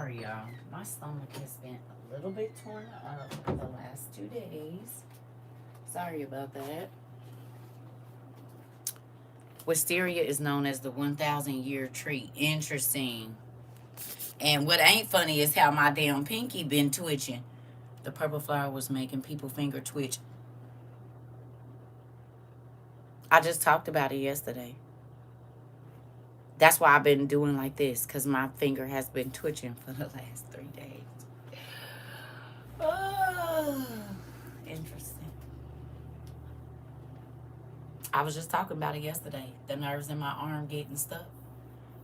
sorry, y'all. My stomach has been a little bit torn up the last 2 days. Sorry about that. Wisteria is known as the 1,000-year tree. Interesting. And what ain't funny is how my damn pinky been twitching. The purple flower was making people finger twitch. I just talked about it yesterday. That's why I've been doing like this, because my finger has been twitching for the last 3 days. Oh, interesting. I was just talking about it yesterday. The nerves in my arm getting stuck.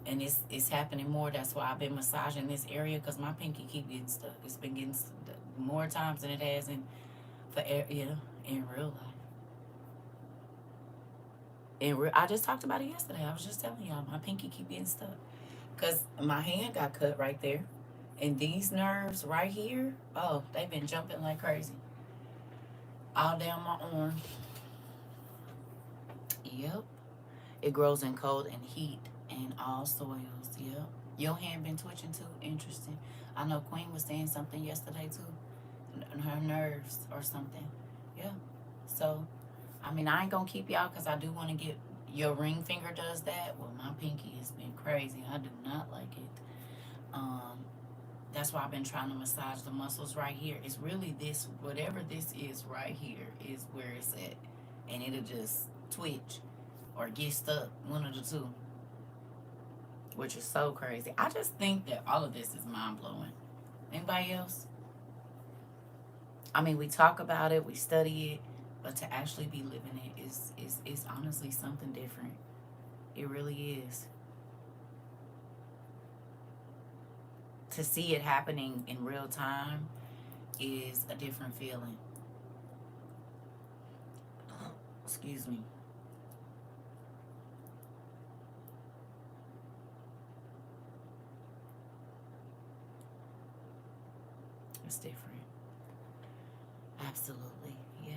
And it's happening more. That's why I've been massaging this area, because my pinky keep getting stuck. It's been getting stuck more times than it has in real life. I just talked about it yesterday. I was just telling y'all, my pinky keep getting stuck because my hand got cut right there, and these nerves right here, oh, they've been jumping like crazy all down my arm. Yep, it grows in cold and heat and all soils. Yep, your hand been twitching too. Interesting. I know Queen was saying something yesterday too, her nerves or something. Yeah, so. I mean, I ain't gonna keep y'all because I do want to get your ring finger does that. Well, my pinky has been crazy. I do not like it. That's why I've been trying to massage the muscles right here. It's really this, whatever this is right here is where it's at. And it'll just twitch or get stuck, one of the two. Which is so crazy. I just think that all of this is mind-blowing. Anybody else? I mean, we talk about it, we study it, but to actually be living it is honestly something different. It really is. To see it happening in real time is a different feeling. Excuse me. It's different. Absolutely. Yeah.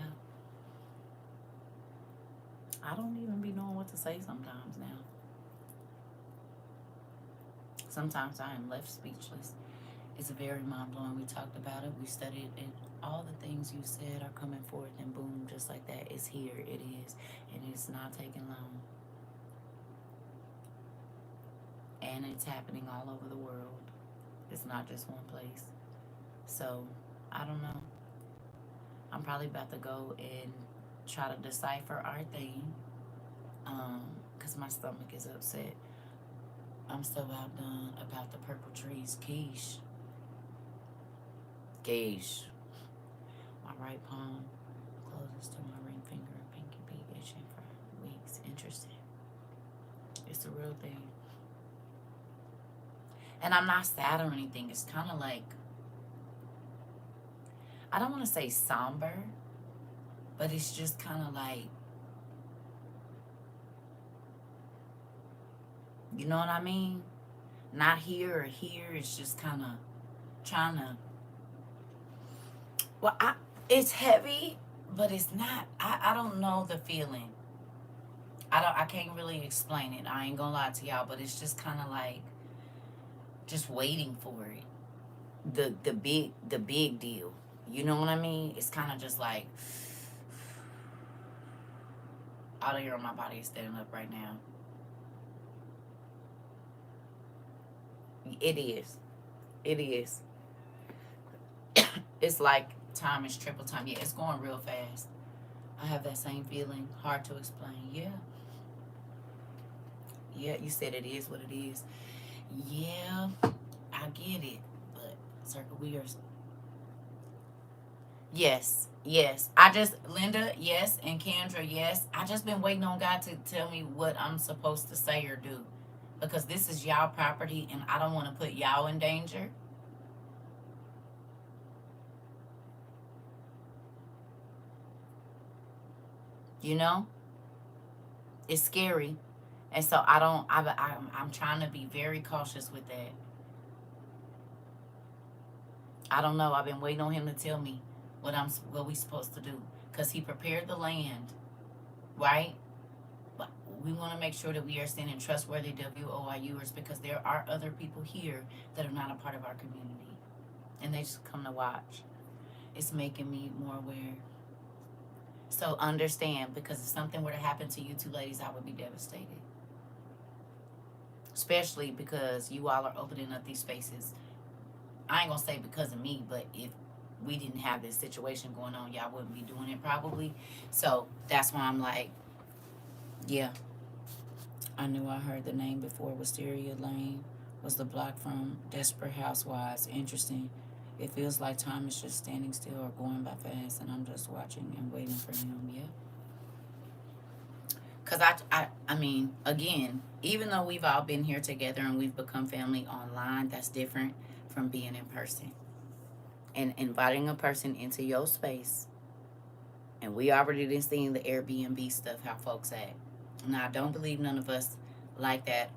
I don't even be knowing what to say sometimes now. Sometimes I am left speechless. It's very mind-blowing. We talked about it. We studied it. All the things you said are coming forth, and boom, just like that. It's here. It is. And it's not taking long. And it's happening all over the world. It's not just one place. So, I don't know. I'm probably about to go and try to decipher our thing, because my stomach is upset. I'm so outdone about the purple trees. Quiche. My right palm closest to my ring finger and pinky be itching for weeks. Interesting. It's a real thing. And I'm not sad or anything. It's kind of like, I don't want to say somber, but it's just kind of like, you know what I mean? Not here or here. It's just kind of trying to, well, it's heavy, but it's not, I don't know the feeling. I can't really explain it. I ain't gonna lie to y'all, but it's just kind of like just waiting for it. The big deal. You know what I mean? It's kind of just like, all the hair on my body is standing up right now. It is. It is. It's like time is triple time. Yeah, it's going real fast. I have that same feeling. Hard to explain. Yeah. Yeah, you said it is what it is. Yeah, I get it. But, Circle, we are... Yes, yes. Linda, yes, and Kendra, yes. I just been waiting on God to tell me what I'm supposed to say or do. Because this is y'all property and I don't want to put y'all in danger. You know? It's scary. And so I'm trying to be very cautious with that. I don't know. I've been waiting on him to tell me what we supposed to do. Because he prepared the land, right? We want to make sure that we are sending trustworthy WOIUers, because there are other people here that are not a part of our community, and they just come to watch. It's making me more aware. So understand, because if something were to happen to you two ladies, I would be devastated. Especially because you all are opening up these spaces. I ain't gonna say because of me, but if we didn't have this situation going on, y'all wouldn't be doing it probably. So that's why I'm like, yeah. I knew I heard the name before. Wisteria Lane was the block from Desperate Housewives. Interesting. It feels like time is just standing still or going by fast, and I'm just watching and waiting for him. Yeah. Because I mean, again, even though we've all been here together and we've become family online, that's different from being in person. And inviting a person into your space, and we already done seen the Airbnb stuff, how folks act. Now, I don't believe none of us like that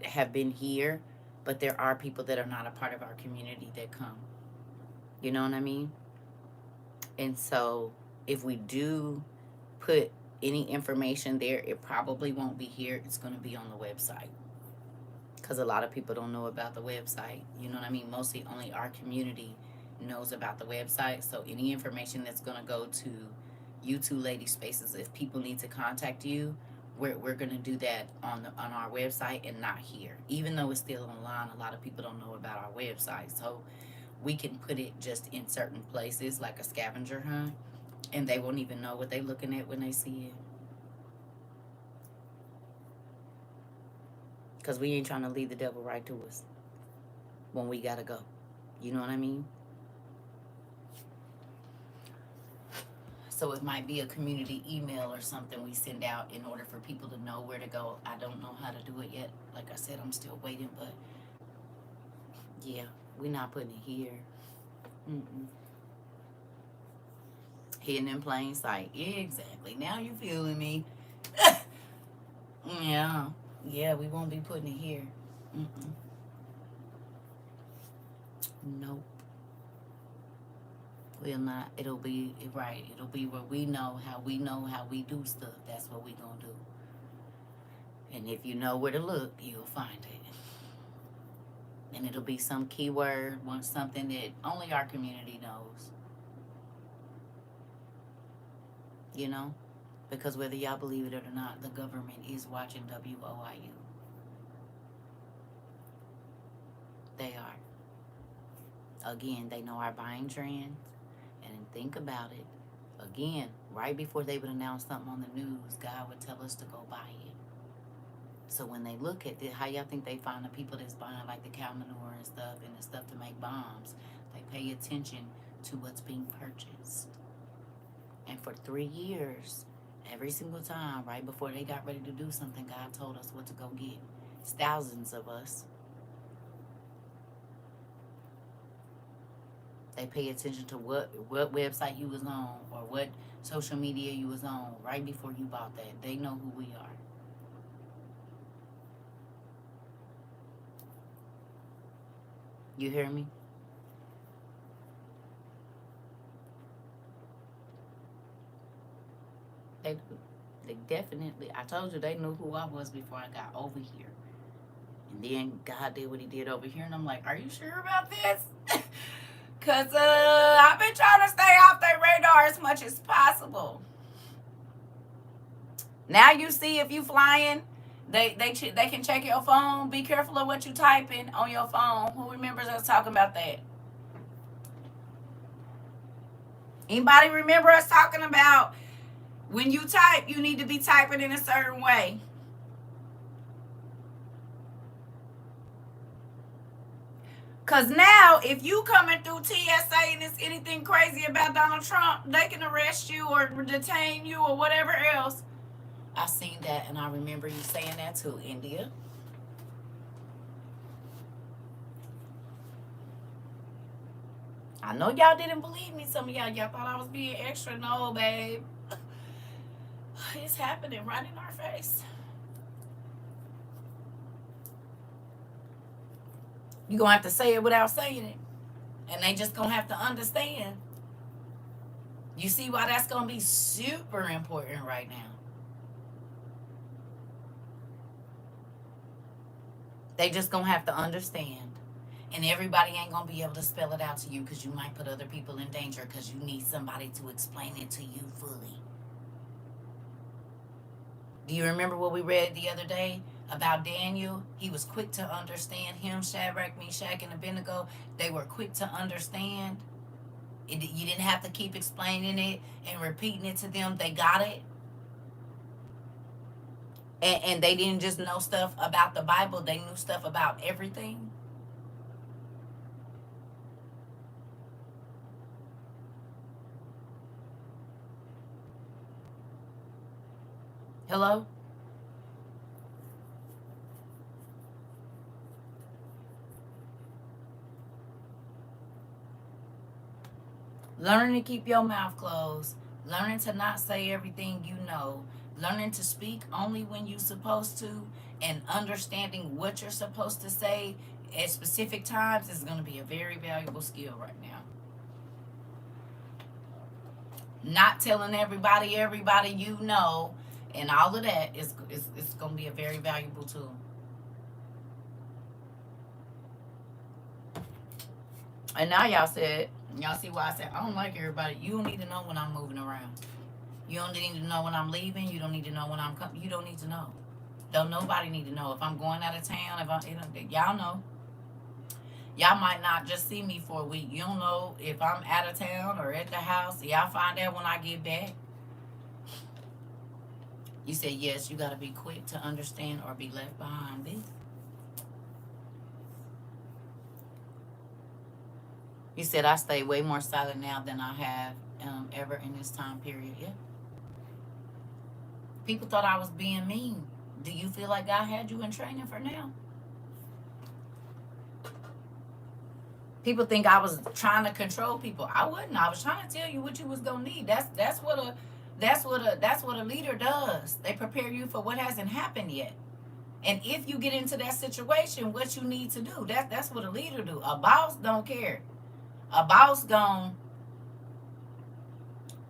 have been here, but there are people that are not a part of our community that come. You know what I mean? And so if we do put any information there, it probably won't be here. It's going to be on the website, because a lot of people don't know about the website. You know what I mean? Mostly only our community knows about the website. So any information that's going to go to you two lady spaces, if people need to contact you, we're going to do that on our website and not here. Even though it's still online, a lot of people don't know about our website. So we can put it just in certain places, like a scavenger hunt, and they won't even know what they're looking at when they see it. Because we ain't trying to lead the devil right to us when we got to go. You know what I mean? So it might be a community email or something we send out in order for people to know where to go. I don't know how to do it yet. Like I said, I'm still waiting, but yeah, we're not putting it here. Hidden in plain sight. Exactly. Now you feeling me. Yeah, we won't be putting it here. Nope. We'll not. It'll be right. It'll be where we know how we do stuff. That's what we gonna do. And if you know where to look, you'll find it. And it'll be some keyword, something that only our community knows. You know? Because whether y'all believe it or not, the government is watching WOIU. They are. Again, they know our buying trends. And think about it. Again, right before they would announce something on the news, God would tell us to go buy it. So when they look at it, how y'all think they find the people that's buying like the cow manure and stuff and the stuff to make bombs? They pay attention to what's being purchased. And for 3 years, every single time, right before they got ready to do something, God told us what to go get. It's thousands of us. They pay attention to what website you was on or what social media you was on right before you bought that. They know who we are. You hear me? They definitely, I told you they knew who I was before I got over here. And then God did what he did over here. And I'm like, are you sure about this? Because I've been trying to stay off their radar as much as possible. Now you see if you flying, they can check your phone. Be careful of what you typing on your phone. Who remembers us talking about that? Anybody remember us talking about when you type, you need to be typing in a certain way? Because now, if you coming through TSA and it's anything crazy about Donald Trump, they can arrest you or detain you or whatever else. I seen that, and I remember you saying that too, India. I know y'all didn't believe me. Some of y'all thought I was being extra. No, babe. It's happening right in our face. You're going to have to say it without saying it. And they just going to have to understand. You see why that's going to be super important right now. They just gonna have to understand. And everybody ain't gonna be able to spell it out to you because you might put other people in danger because you need somebody to explain it to you fully. Do you remember what we read the other day about Daniel? He was quick to understand. Him, Shadrach, Meshach, and Abednego, they were quick to understand. You didn't have to keep explaining it and repeating it to them. They got it. And they didn't just know stuff about the Bible. They knew stuff about everything. Hello? Learning to keep your mouth closed. Learning to not say everything you know. Learning to speak only when you're supposed to. And understanding what you're supposed to say at specific times is going to be a very valuable skill right now. Not telling everybody you know and all of that is going to be a very valuable tool. And now y'all see why I said I don't like everybody. You don't need to know when I'm moving around. You don't need to know when I'm leaving. You don't need to know when I'm coming. You don't need to know. Don't nobody need to know. If I'm going out of town, y'all know. Y'all might not just see me for a week. You don't know if I'm out of town or at the house. Y'all find out when I get back. You said, yes, you got to be quick to understand or be left behind. This. You said, I stay way more silent now than I have ever in this time period. Yeah. People thought I was being mean. Do you feel like God had you in training for now? People think I was trying to control people. I wasn't. I was trying to tell you what you was gonna need. That's what a leader does. They prepare you for what hasn't happened yet. And if you get into that situation, what you need to do, that's what a leader do. A boss don't care. A boss gonna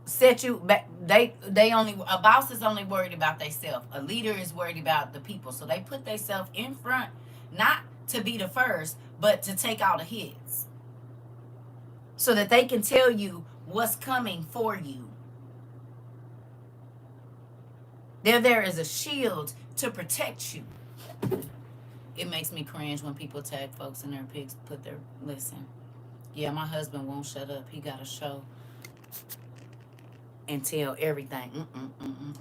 set you back. A boss is only worried about themselves. A leader is worried about the people. So they put themselves in front, not to be the first, but to take all the hits. So that they can tell you what's coming for you. They're there as a shield to protect you. It makes me cringe when people tag folks in their pics, listen. Yeah, my husband won't shut up. He got a show and tell everything.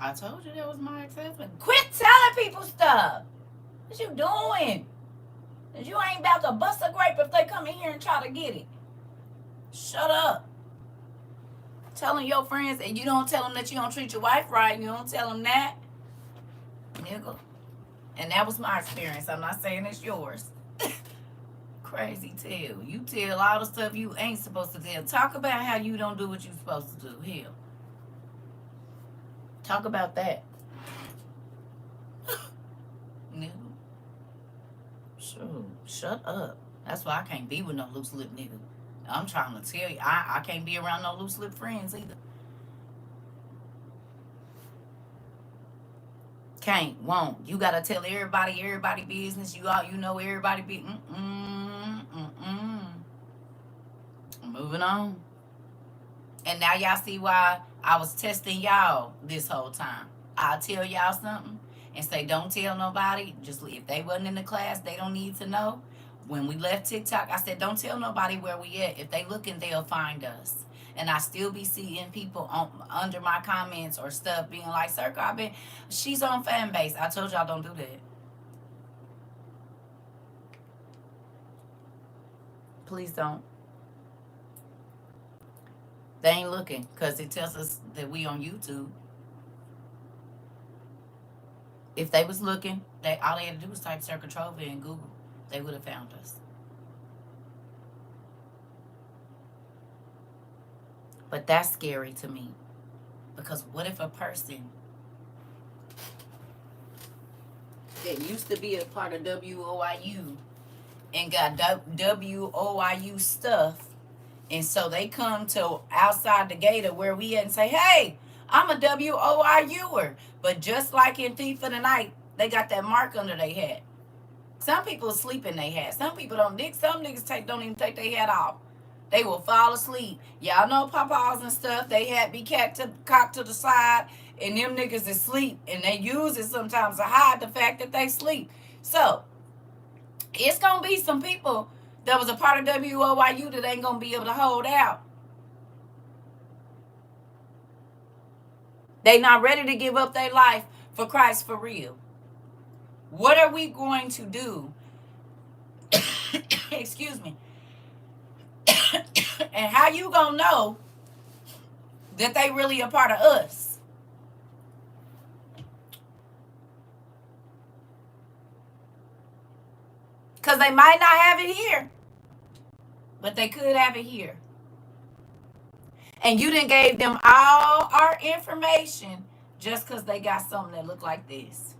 I told you that was my ex-husband. Quit telling people stuff. What you doing? Cause you ain't about to bust a grape if they come in here and try to get it. Shut up. Telling your friends, and you don't tell them that you don't treat your wife right. You don't tell them that. Nigga. And that was my experience. I'm not saying it's yours. Crazy tale. You tell all the stuff you ain't supposed to tell. Talk about how you don't do what you're supposed to do. Hell. Talk about that. Nigga. Sure. Shut up. That's why I can't be with no loose lip nigga. I'm trying to tell you. I can't be around no loose lip friends either. Can't, won't. You gotta tell everybody business. You know everybody be. Moving on. And now y'all see why I was testing y'all this whole time. I'll tell y'all something and say don't tell nobody. Just if they wasn't in the class, they don't need to know. When we left TikTok, I said don't tell nobody where we at. If they looking, they'll find us. And I still be seeing people under my comments or stuff being like, CERCA, she's on fan base. I told y'all don't do that. Please don't. They ain't looking because it tells us that we on YouTube. If they was looking, all they had to do was type CERCA TROVA in Google. They would have found us. But that's scary to me. Because what if a person that used to be a part of WOIU and got WOIU stuff, and so they come to outside the gate of where we at and say, hey, I'm a WOIUer. But just like in Thief of the Night, they got that mark under their head. Some people sleep in their hat. Some people don't. Some niggas don't even take their hat off. They will fall asleep. Y'all know papas and stuff. They had be cocked to the side, and them niggas is sleep, and they use it sometimes to hide the fact that they sleep. So it's gonna be some people that was a part of WOYU that ain't gonna be able to hold out. They not ready to give up their life for Christ for real. What are we going to do? Excuse me. And how you gonna know that they really a part of us? Because they might not have it here, but they could have it here. And you done gave them all our information just because they got something that look like this.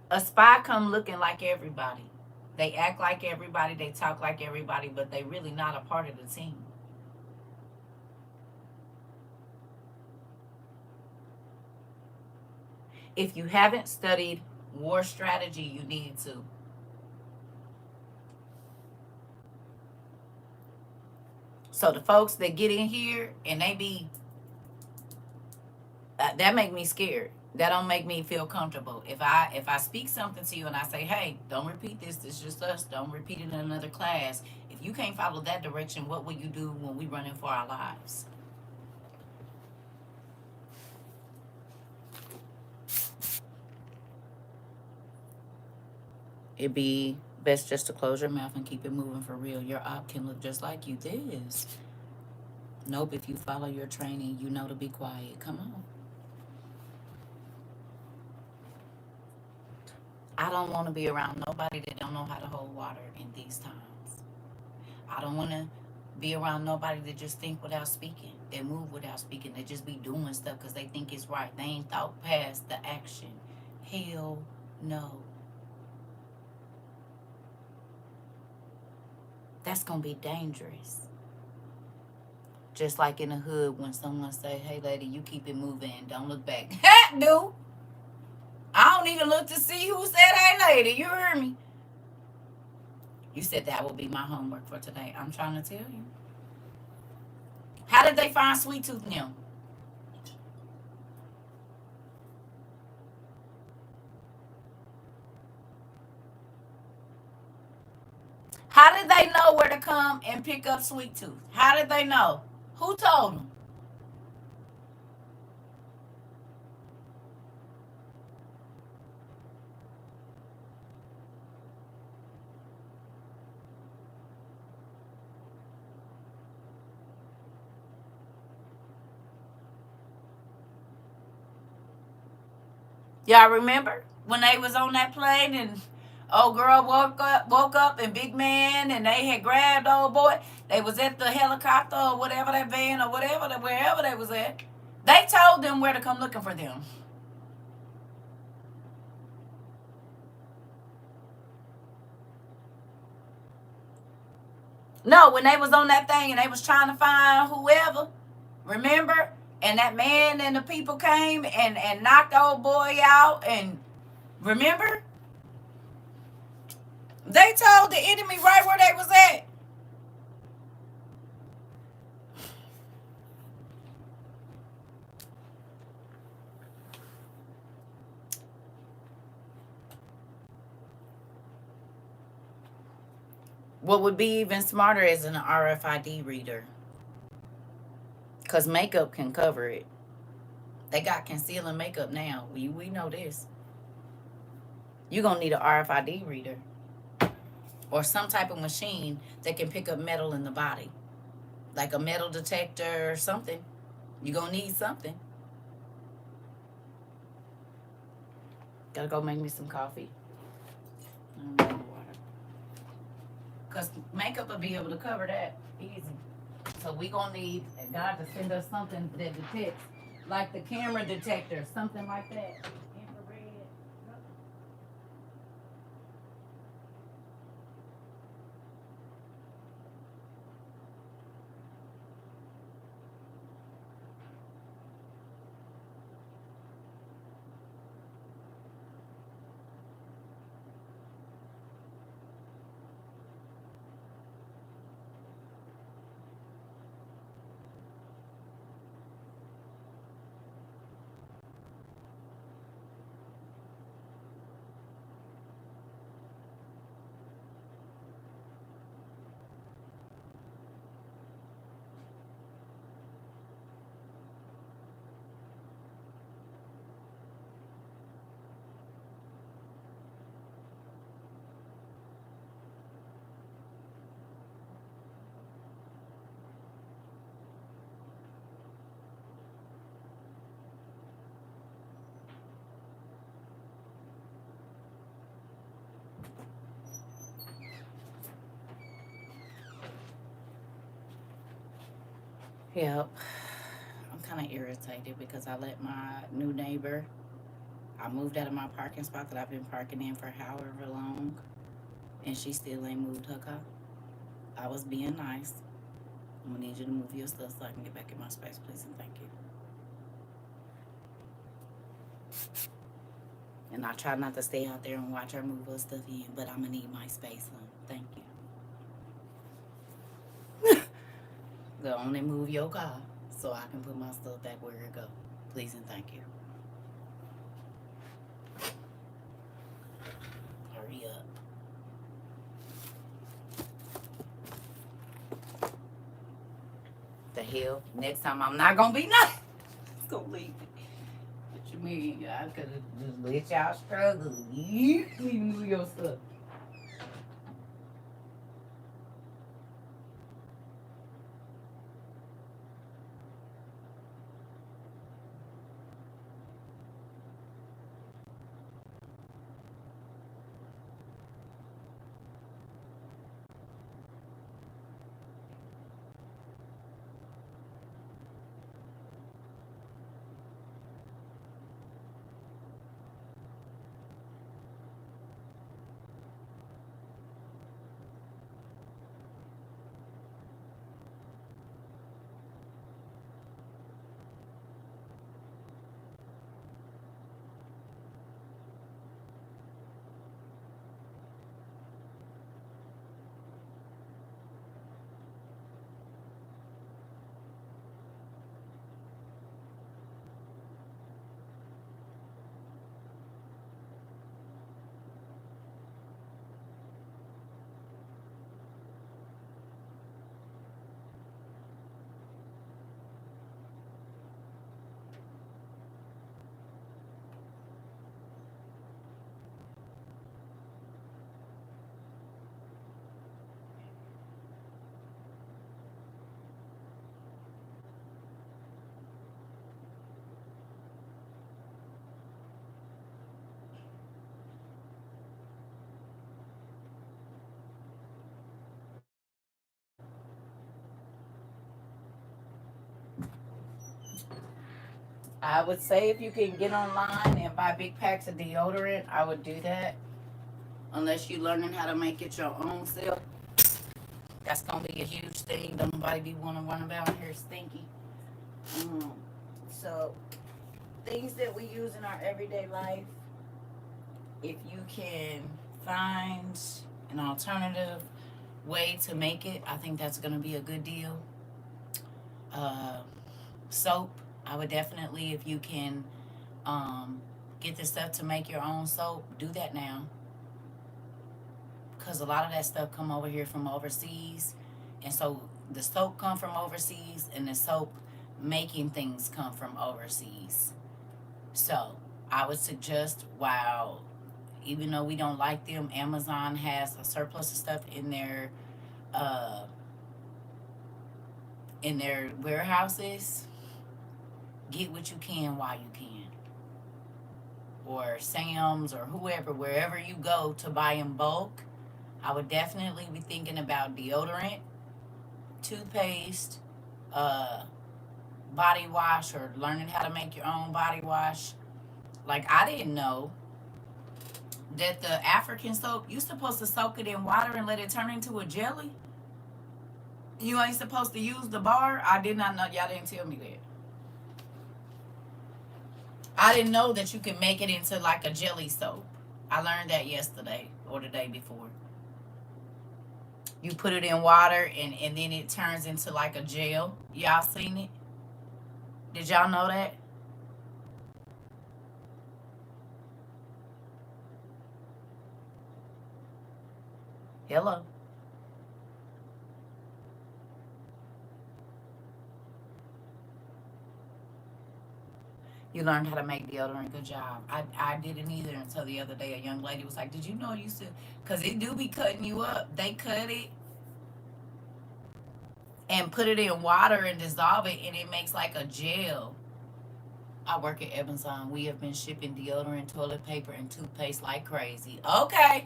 A spy come looking like everybody. They act like everybody, they talk like everybody, but they really not a part of the team. If you haven't studied war strategy, you need to. So the folks that get in here and they be, that make me scared. That don't make me feel comfortable. If I speak something to you and I say, hey, don't repeat this. This is just us. Don't repeat it in another class. If you can't follow that direction, what will you do when we running for our lives? It'd be best just to close your mouth and keep it moving for real. Your op can look just like you. This. Nope, if you follow your training, you know to be quiet. Come on. I don't want to be around nobody that don't know how to hold water in these times. I don't want to be around nobody that just think without speaking. They move without speaking. They just be doing stuff because they think it's right. They ain't thought past the action. Hell no. That's going to be dangerous. Just like in the hood when someone say, hey, lady, you keep it moving. Don't look back. Dude. I don't even look to see who said, hey, lady. You heard me. You said that will be my homework for today. I'm trying to tell you. How did they find Sweet Tooth now? How did they know where to come and pick up Sweet Tooth? How did they know? Who told them? Y'all remember when they was on that plane and old girl woke up and big man and they had grabbed old boy. They was at the helicopter or whatever, that van or whatever, wherever they was at. They told them where to come looking for them. No, when they was on that thing and they was trying to find whoever, remember? And that man and the people came and knocked the old boy out. And remember? They told the enemy right where they was at. What would be even smarter is an RFID reader. Because makeup can cover it. They got concealing makeup now. We know this. You're going to need an RFID reader. Or some type of machine that can pick up metal in the body. Like a metal detector or something. You're going to need something. Gotta go make me some coffee. Water. Because makeup will be able to cover that easy. So we gonna need God to send us something that detects, like the camera detector, something like that. Infrared. Yep. I'm kind of irritated because I let my new neighbor, I moved out of my parking spot that I've been parking in for however long, and she still ain't moved her car. I was being nice. I'm gonna need you to move your stuff so I can get back in my space, please, and thank you. And I try not to stay out there and watch her move her stuff in, but I'm gonna need my space, son. Thank you. Go on and move your car so I can put my stuff back where it go. Please and thank you. Hurry up. The hell? Next time I'm not gonna be nice. It's gonna leave it. What you mean? I could have just let y'all struggle. You move your stuff. I would say if you can get online and buy big packs of deodorant, I would do that. Unless you're learning how to make it your own self, that's gonna be a huge thing. Don't nobody be wanna run around here stinky. Um, so things that we use in our everyday life, if you can find an alternative way to make it, I think that's gonna be a good deal. Uh, Soap, I would definitely, if you can get the stuff to make your own soap, do that now. Because a lot of that stuff come over here from overseas, and so the soap come from overseas, and the soap making things come from overseas. So I would suggest, while even though we don't like them, Amazon has a surplus of stuff uh, in their warehouses. Get what you can while you can, or Sam's or whoever, wherever you go to buy in bulk. I would definitely be thinking about deodorant, toothpaste, uh, body wash, or learning how to make your own body wash. Like, I didn't know that the African soap, you're supposed to soak it in water and let it turn into a jelly. You ain't supposed to use the bar. I did not know. Y'all didn't tell me that. I didn't know that you can make it into like a jelly soap. I learned that yesterday or the day before. You put it in water, and then it turns into like a gel. Y'all seen it? Did y'all know that? Hello. You learned how to make deodorant. Good job. I didn't either until the other day. A young lady was like, "Did you know you used to?" Because it do be cutting you up. They cut it and put it in water and dissolve it, and it makes like a gel. I work at Evanson. We have been shipping deodorant, toilet paper, and toothpaste like crazy. Okay.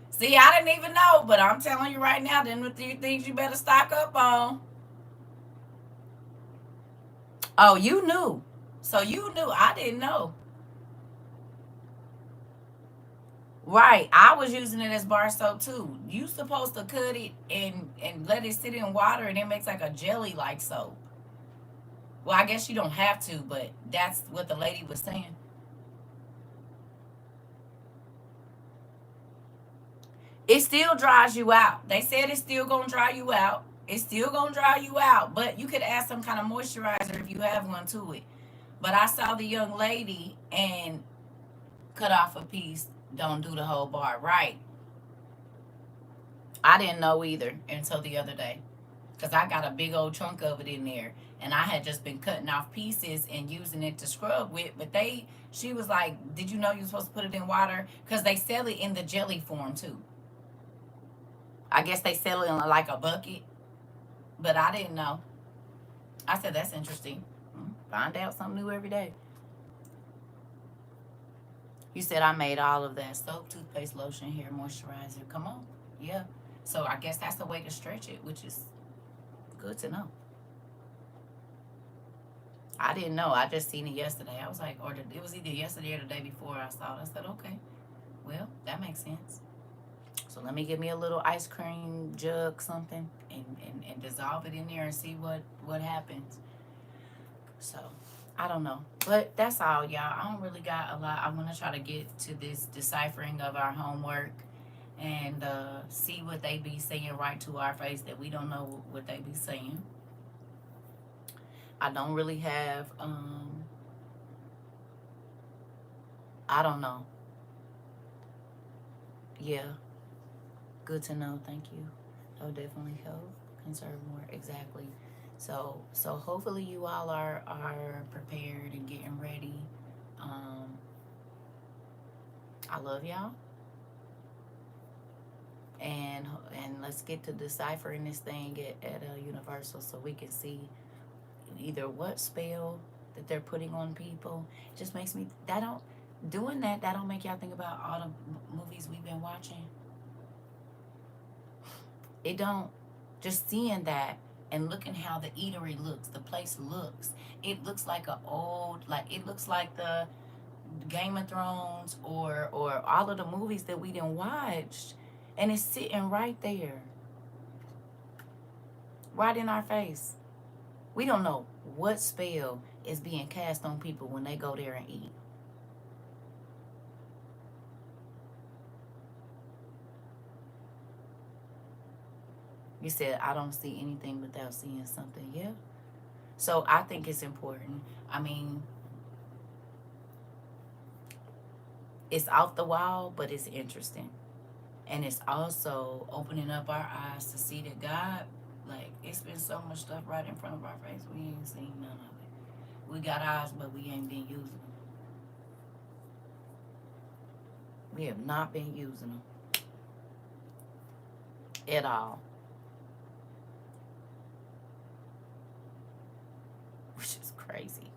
See, I didn't even know, but I'm telling you right now, then with the things you better stock up on. Oh, you knew. So you knew. I didn't know. Right. I was using it as bar soap too. You supposed to cut it and let it sit in water and it makes like a jelly like soap. Well, I guess you don't have to, but that's what the lady was saying. It still dries you out. They said it's still gonna dry you out. It's still gonna dry you out, but you could add some kind of moisturizer if you have one to it. But I saw the young lady and cut off a piece. Don't do the whole bar. Right. I didn't know either until the other day. Because I got a big old chunk of it in there. And I had just been cutting off pieces and using it to scrub with. But she was like, did you know you're supposed to put it in water? Because they sell it in the jelly form too. I guess they sell it in like a bucket. But I didn't know. I said, that's interesting. Find out something new every day. You said I made all of that. Soap, toothpaste, lotion, hair moisturizer. Come on. Yeah. So I guess that's the way to stretch it, which is good to know. I didn't know. I just seen it yesterday. I was like, it was either yesterday or the day before I saw it. I said, okay, well, that makes sense. So let me get me a little ice cream jug, something, and dissolve it in there and see what happens. So I don't know. But that's all, y'all. I don't really got a lot. I want to try to get to this deciphering of our homework and see what they be saying right to our face that we don't know what they be saying. I don't really have, I don't know. Yeah. Good to know. Thank you. That would definitely help. Conserve more. Exactly. So hopefully you all are prepared and getting ready. I love y'all. And let's get to deciphering this thing at Universal so we can see either what spell that they're putting on people. It just makes me, that don't make y'all think about all the movies we've been watching. It don't. Just seeing that and looking how the eatery looks, the place looks. It looks like it looks like the Game of Thrones or all of the movies that we didn't watch. And it's sitting right there. Right in our face. We don't know what spell is being cast on people when they go there and eat. You said, I don't see anything without seeing something. Yeah. So I think it's important. I mean, it's off the wall, but it's interesting. And it's also opening up our eyes to see that God, like, it's been so much stuff right in front of our face. We ain't seen none of it. We got eyes, but we ain't been using them. We have not been using them at all. Which is crazy.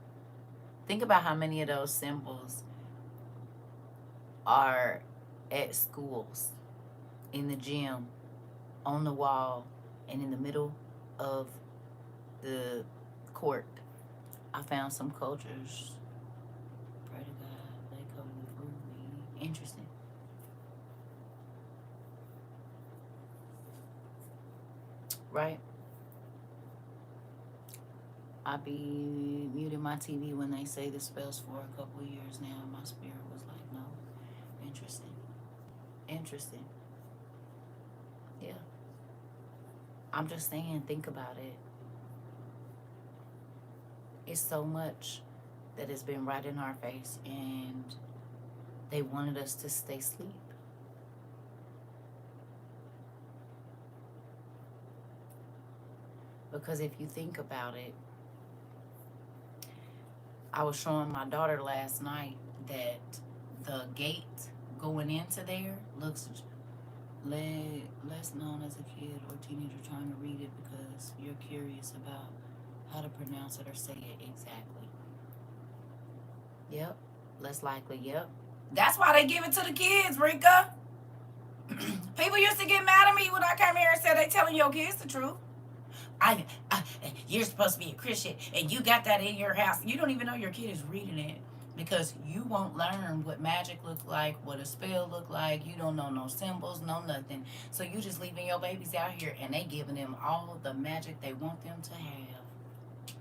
Think about how many of those symbols are at schools, in the gym, on the wall, and in the middle of the court. I found some cultures. Pray to God, they cover the food we eat. Interesting. Right? I be muting my TV when they say the spells for a couple years now. My spirit was like, no. Interesting. Interesting. Yeah. I'm just saying, think about it. It's so much that has been right in our face, and they wanted us to stay asleep. Because if you think about it, I was showing my daughter last night that the gate going into there looks less known as a kid or teenager trying to read it because you're curious about how to pronounce it or say it exactly. Yep. Less likely. Yep. That's why they give it to the kids, Rika. People used to get mad at me when I came here and said they telling your kids the truth. You're supposed to be a Christian, and you got that in your house. You don't even know your kid is reading it because you won't learn what magic look like, what a spell look like. You don't know no symbols, no nothing. So you just leaving your babies out here, and they giving them all the magic they want them to have.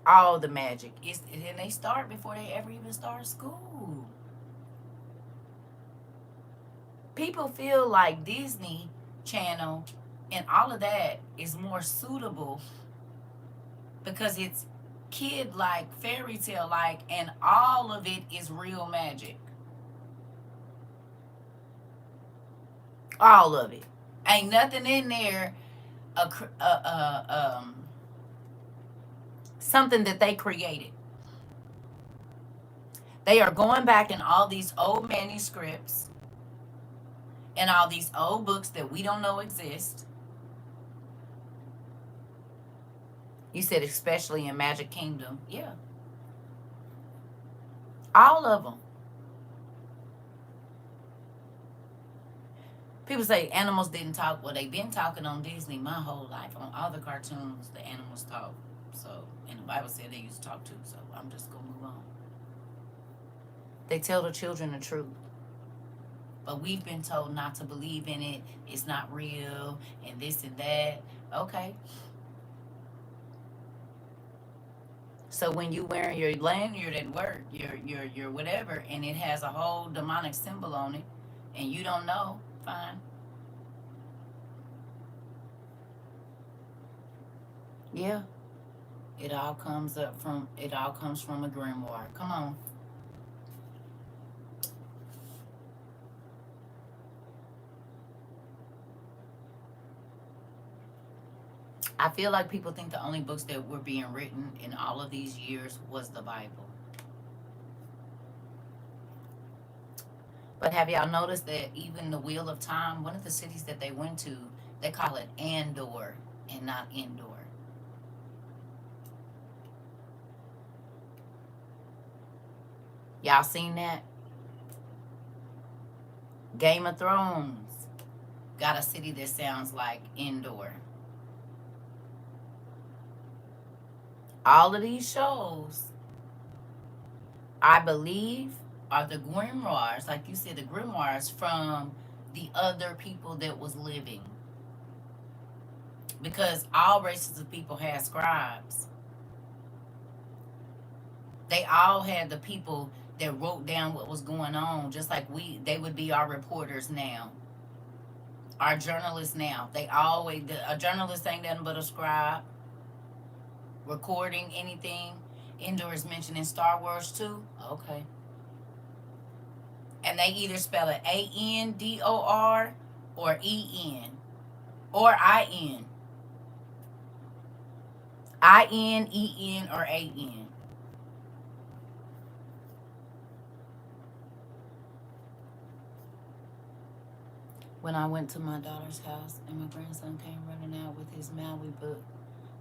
All the magic. And they start before they ever even start school. People feel like Disney Channel and all of that is more suitable because it's kid like, fairy tale like, and all of it is real magic. All of it. Ain't nothing in there something that they created. They are going back in all these old manuscripts and all these old books that we don't know exist. You said especially in Magic Kingdom. Yeah. All of them. People say animals didn't talk. Well, they've been talking on Disney my whole life. On all the cartoons, the animals talk. So, and the Bible said they used to talk too. So I'm just going to move on. They tell the children the truth. But we've been told not to believe in it. It's not real and this and that. Okay. So when you wearing your lanyard at work, your whatever, and it has a whole demonic symbol on it, and you don't know, fine. Yeah. It all comes from a grimoire. Come on. I feel like people think the only books that were being written in all of these years was the Bible. But have y'all noticed that even the Wheel of Time, one of the cities that they went to, they call it Andor and not Endor. Y'all seen that? Game of Thrones got a city that sounds like Endor. All of these shows, I believe, are the grimoires, like you said, the grimoires from the other people that was living. Because all races of people had scribes. They all had the people that wrote down what was going on, just like they would be our reporters now. Our journalists now. A journalist ain't nothing but a scribe. Recording anything. Endor is mentioned in Star Wars too. Okay. And they either spell it Andor or En or In. INEN or AN. When I went to my daughter's house and my grandson came running out with his Maui book,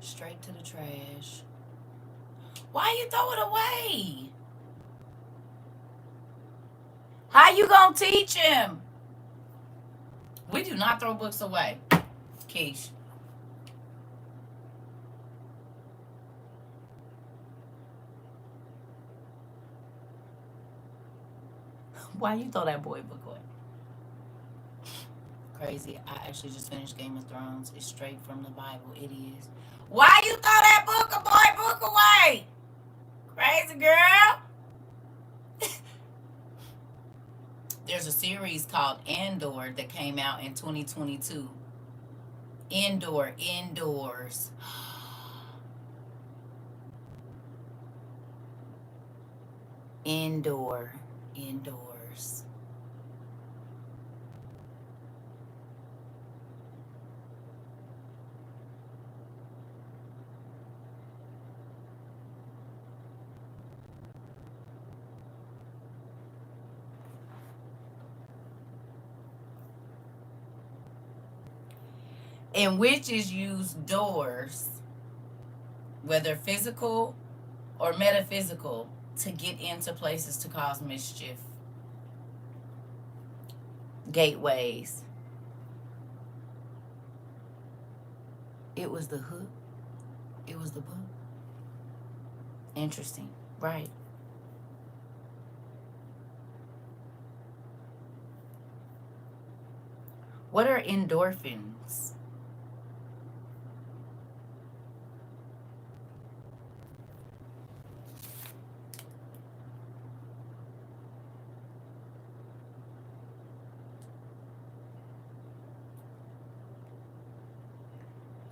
straight to the trash. Why you throw it away? How you gonna teach him? We do not throw books away, Keish. Why you throw that boy book away? Crazy. I actually just finished Game of Thrones. It's straight from the Bible. It is. Why you throw that book away? Crazy girl. There's a series called Andor that came out in 2022. Indoors. Indoors. And witches use doors, whether physical or metaphysical, to get into places to cause mischief. Gateways. It was the hook. It was the book. Interesting. Right. What are endorphins?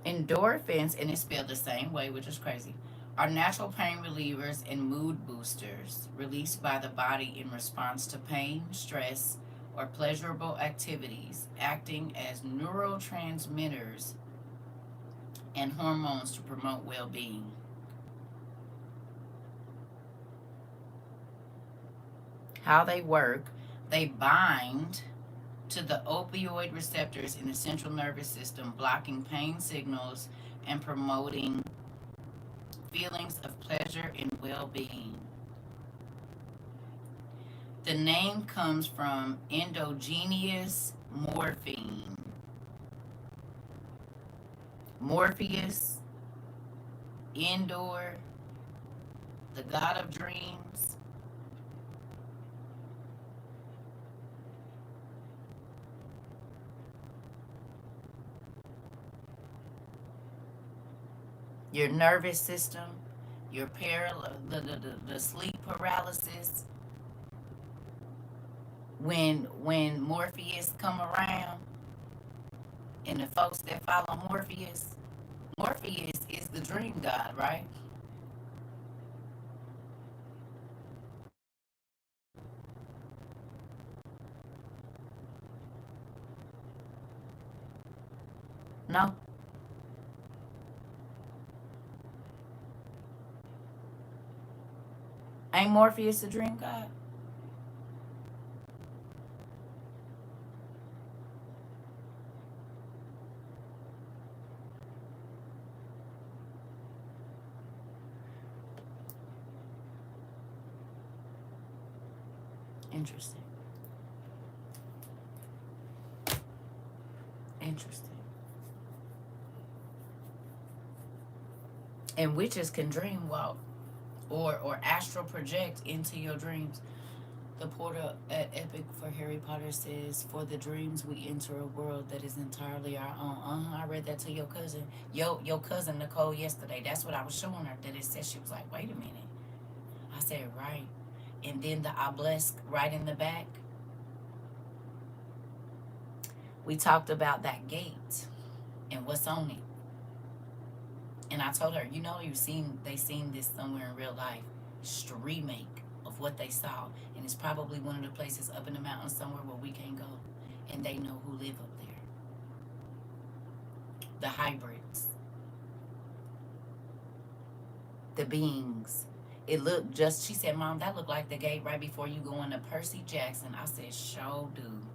Endorphins, and it's spelled the same way, which is crazy, are natural pain relievers and mood boosters released by the body in response to pain, stress, or pleasurable activities, acting as neurotransmitters and hormones to promote well being. How they work: they bind to the opioid receptors in the central nervous system, blocking pain signals and promoting feelings of pleasure and well being. The name comes from endogenous morphine. Morpheus, Endor, the god of dreams. Your nervous system, your the sleep paralysis. When Morpheus come around, and the folks that follow Morpheus, Morpheus is the dream god, right? No, ain't Morpheus the dream god? Interesting. Interesting. And witches can dream walk or astral project into your dreams. The portal at Epic for Harry Potter says, "For the dreams we enter a world that is entirely our own." I read that to your cousin, your cousin Nicole yesterday. That's what I was showing her. That it said, she was like, "Wait a minute." I said, "Right." And then the obelisk right in the back. We talked about that gate and what's on it. And I told her, they seen this somewhere in real life. Remake of what they saw. And it's probably one of the places up in the mountains somewhere where we can't go. And they know who live up there. The hybrids. The beings. It looked just, she said, "Mom, that looked like the gate right before you go into Percy Jackson." I said, "Show do."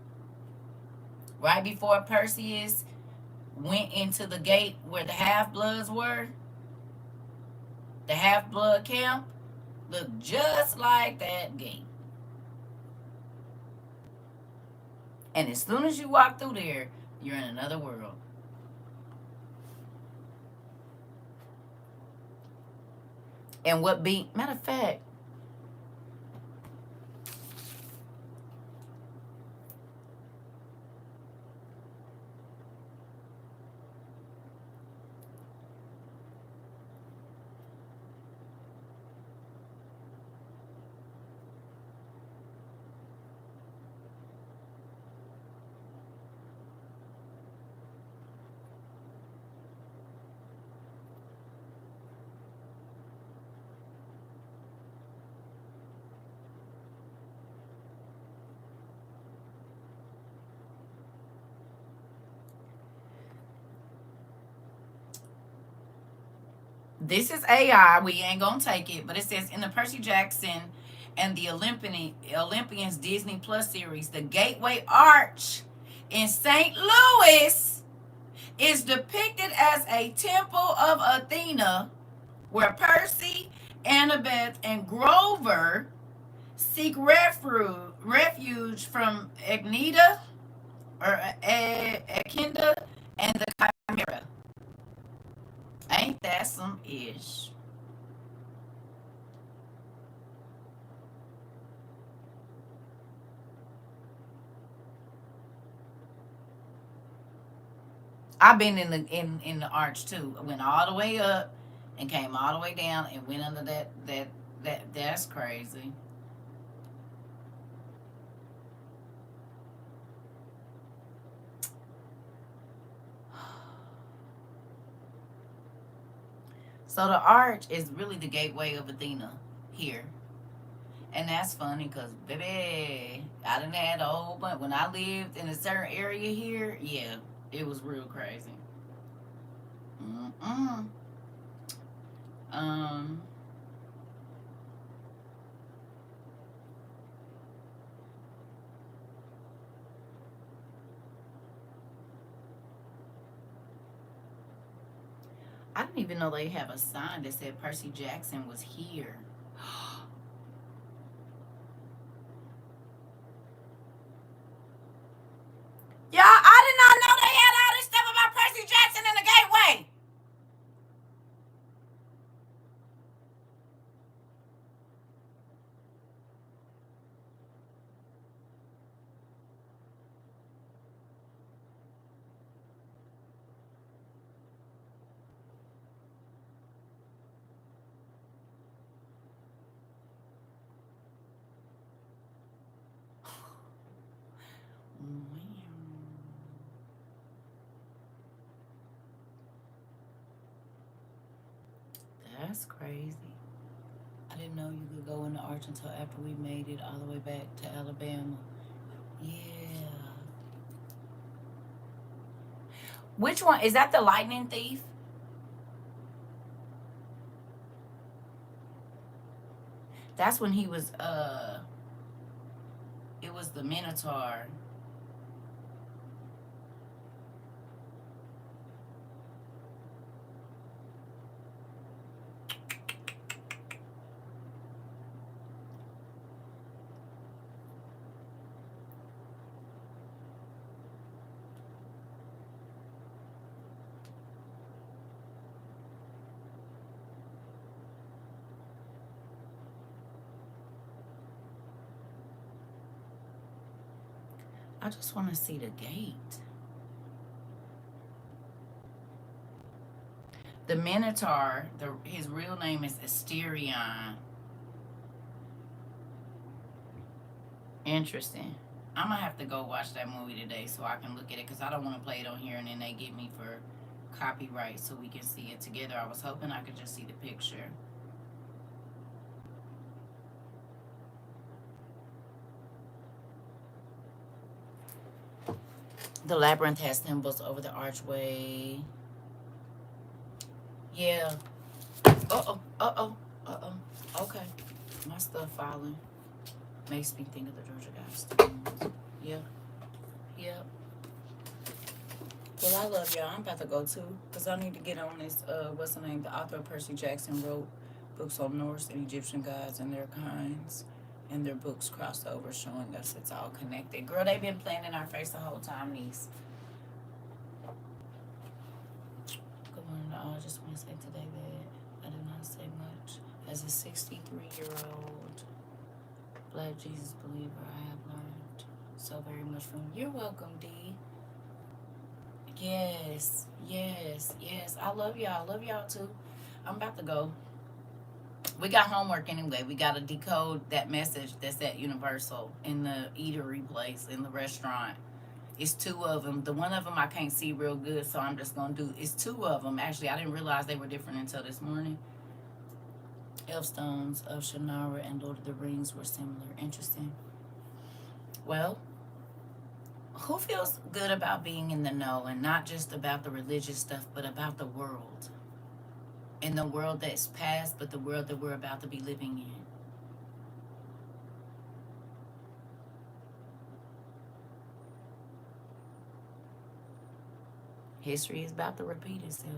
Right before Perseus went into the gate where the half-bloods were, the half-blood camp, looked just like that gate. And as soon as you walk through there, you're in another world. And matter of fact, this is AI. We ain't gonna take it, but it says in the Percy Jackson and the Olympians Disney Plus series, the Gateway Arch in St. Louis is depicted as a temple of Athena, where Percy, Annabeth, and Grover seek refuge from Agnida or Echidna and the Chimera. awesome-ish. I've been in the arch too. I went all the way up and came all the way down and went under that's crazy. So the arch is really the gateway of Athena here. And that's funny because, baby, I done had a whole bunch. When I lived in a certain area here, yeah, it was real crazy. Mm-mm. Um, I didn't even know they have a sign that said Percy Jackson was here. Y'all, I did not know they had all this stuff about Percy Jackson in the gateway. That's crazy. I didn't know you could go in the arch until after we made it all the way back to Alabama. Yeah. Which one? Is that the lightning thief? That's when he was, it was the Minotaur. I just want to see the gate. The Minotaur, his real name is Asterion. Interesting. I'm gonna have to go watch that movie today so I can look at it because I don't want to play it on here and then they get me for copyright so we can see it together. I was hoping I could just see the picture. The labyrinth has symbols over the archway. Yeah. Uh-oh. Uh-oh. Uh-oh. Okay. My stuff falling. Makes me think of the Georgia guys. Yeah. Yeah. Well, I love y'all. I'm about to go too. Because I need to get on this, what's the name? The author of Percy Jackson wrote books on Norse and Egyptian gods and their kinds. And their books crossed over, showing us it's all connected. Girl, they've been playing in our face the whole time, niece. Good morning to all. I just want to say today that I do not say much. As a 63-year-old Black Jesus believer, I have learned so very much from you. You're welcome, D. Yes, yes, yes. I love y'all. I love y'all too. I'm about to go. We got homework anyway. We got to decode that message that's at Universal in the eatery place, in the restaurant. It's two of them. The one of them I can't see real good, so I'm just going to do, it's two of them. Actually, I didn't realize they were different until this morning. Elfstones of Shannara and Lord of the Rings were similar. Interesting. Well, who feels good about being in the know and not just about the religious stuff, but about the world? In the world that's past, but the world that we're about to be living in. History is about to repeat itself.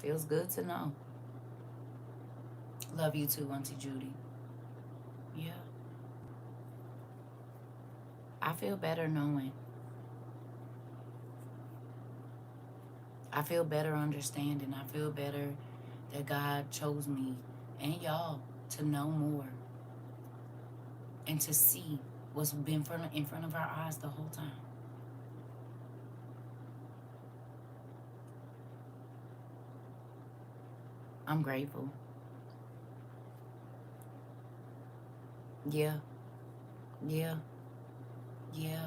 Feels good to know. Love you too, Auntie Judy. Yeah. I feel better knowing. I feel better understanding. I feel better that God chose me and y'all to know more and to see what's been in front of our eyes the whole time. I'm grateful. Yeah, yeah, yeah.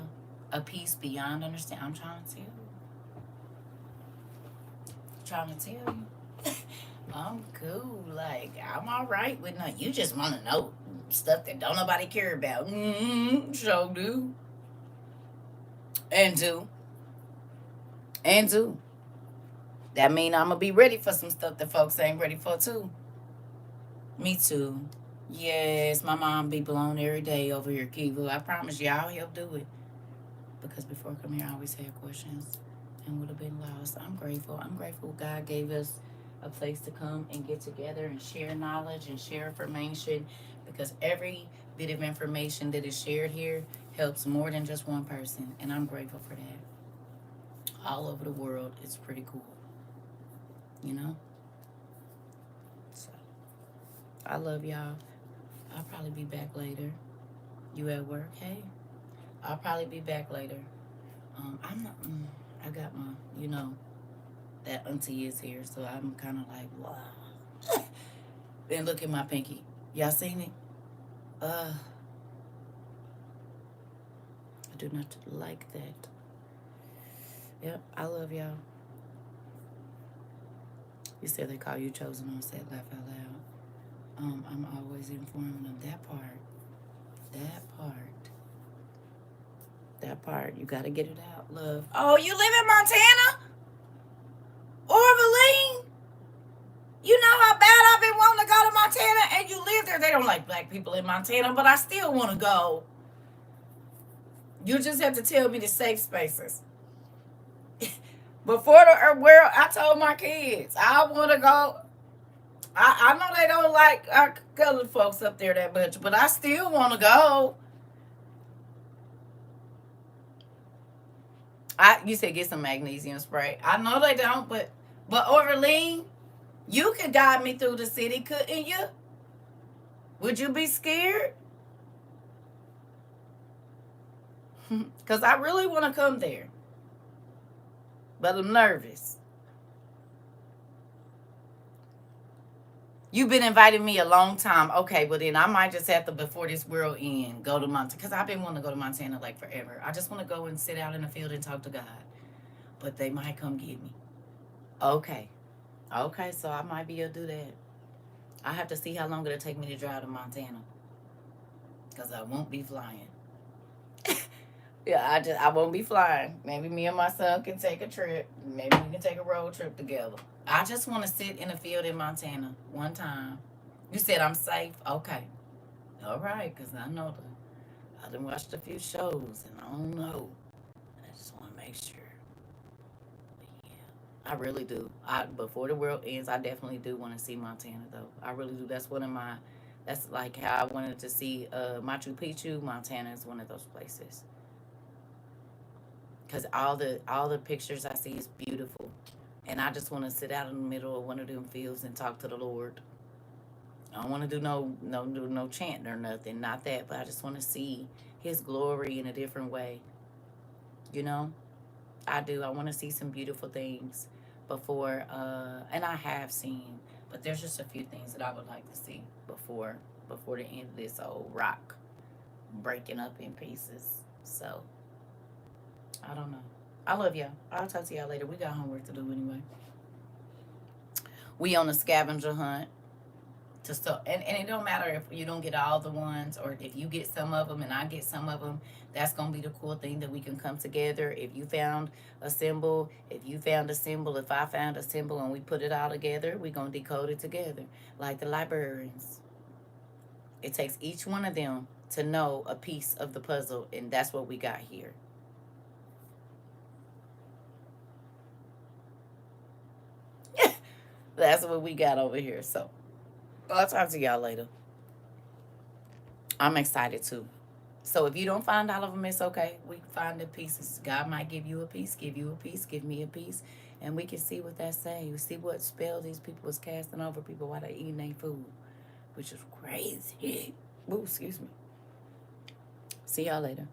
A peace beyond understanding. I'm trying to tell you. Trying to tell you. I'm cool. Like, I'm all right with nothing. You just want to know stuff that don't nobody care about. Sure do. And do. And do. That mean I'm going to be ready for some stuff that folks ain't ready for, too. Me, too. Yes, my mom be blown every day over here, Kiva. I promise you, I'll help do it. Because before I come here, I always had questions and would have been lost. I'm grateful. I'm grateful God gave us a place to come and get together and share knowledge and share information, because every bit of information that is shared here helps more than just one person, and I'm grateful for that. All over the world, it's pretty cool, you know. So I love y'all. I'll probably be back later. You at work? Hey, I'll probably be back later. I'm not. I got my, that auntie is here, so I'm kind of like, wow. Then look at my pinky. Y'all seen it? I do not like that. Yep, I love y'all. You said they call you chosen on set, laugh out loud. I'm always informing them. That part. That part. You got to get it out, love. Oh, you live in Montana? Orvaline? You know how bad I've been wanting to go to Montana, and you live there. They don't like black people in Montana, but I still want to go. You just have to tell me the safe spaces. Before the world, I told my kids, I want to go. I know they don't like our colored folks up there that much, but I still want to go. You said get some magnesium spray. I know they don't, but Orvaline, you could guide me through the city, couldn't you? Would you be scared? Because I really want to come there, but I'm nervous. You've been inviting me a long time. Okay, well then I might just have to, before this world ends, go to Montana. Because I've been wanting to go to Montana like forever. I just want to go and sit out in the field and talk to God. But they might come get me. Okay, so I might be able to do that. I have to see how long it'll take me to drive to Montana. Because I won't be flying. Yeah, I won't be flying. Maybe me and my son can take a trip. Maybe we can take a road trip together. I just want to sit in a field in Montana one time. You said I'm safe? Okay. All right, because I know I done watched a few shows, and I don't know. I just want to make sure. But yeah, I really do. Before the world ends, I definitely do want to see Montana, though. I really do. That's like how I wanted to see Machu Picchu. Montana is one of those places. Because all the pictures I see is beautiful. And I just want to sit out in the middle of one of them fields and talk to the Lord. I don't want to do no chanting or nothing, not that, but I just want to see His glory in a different way. You know, I do. I want to see some beautiful things before, and I have seen, but there's just a few things that I would like to see before the end of this old rock breaking up in pieces. So I don't know. I love y'all. I'll talk to y'all later. We got homework to do anyway. We on a scavenger hunt to stuff, and it don't matter if you don't get all the ones, or if you get some of them and I get some of them. That's gonna be the cool thing, that we can come together. If you found a symbol, if I found a symbol, and we put it all together, we gonna decode it together like the librarians. It takes each one of them to know a piece of the puzzle, and that's what we got here. That's what we got over here. So I'll talk to y'all later. I'm excited too. So if you don't find all of them, it's okay. We find the pieces. God might give you a piece, give you a piece, give me a piece, and we can see what that's saying. We see what spell these people was casting over people while they eating their food, which is crazy. Ooh, excuse me. See y'all later.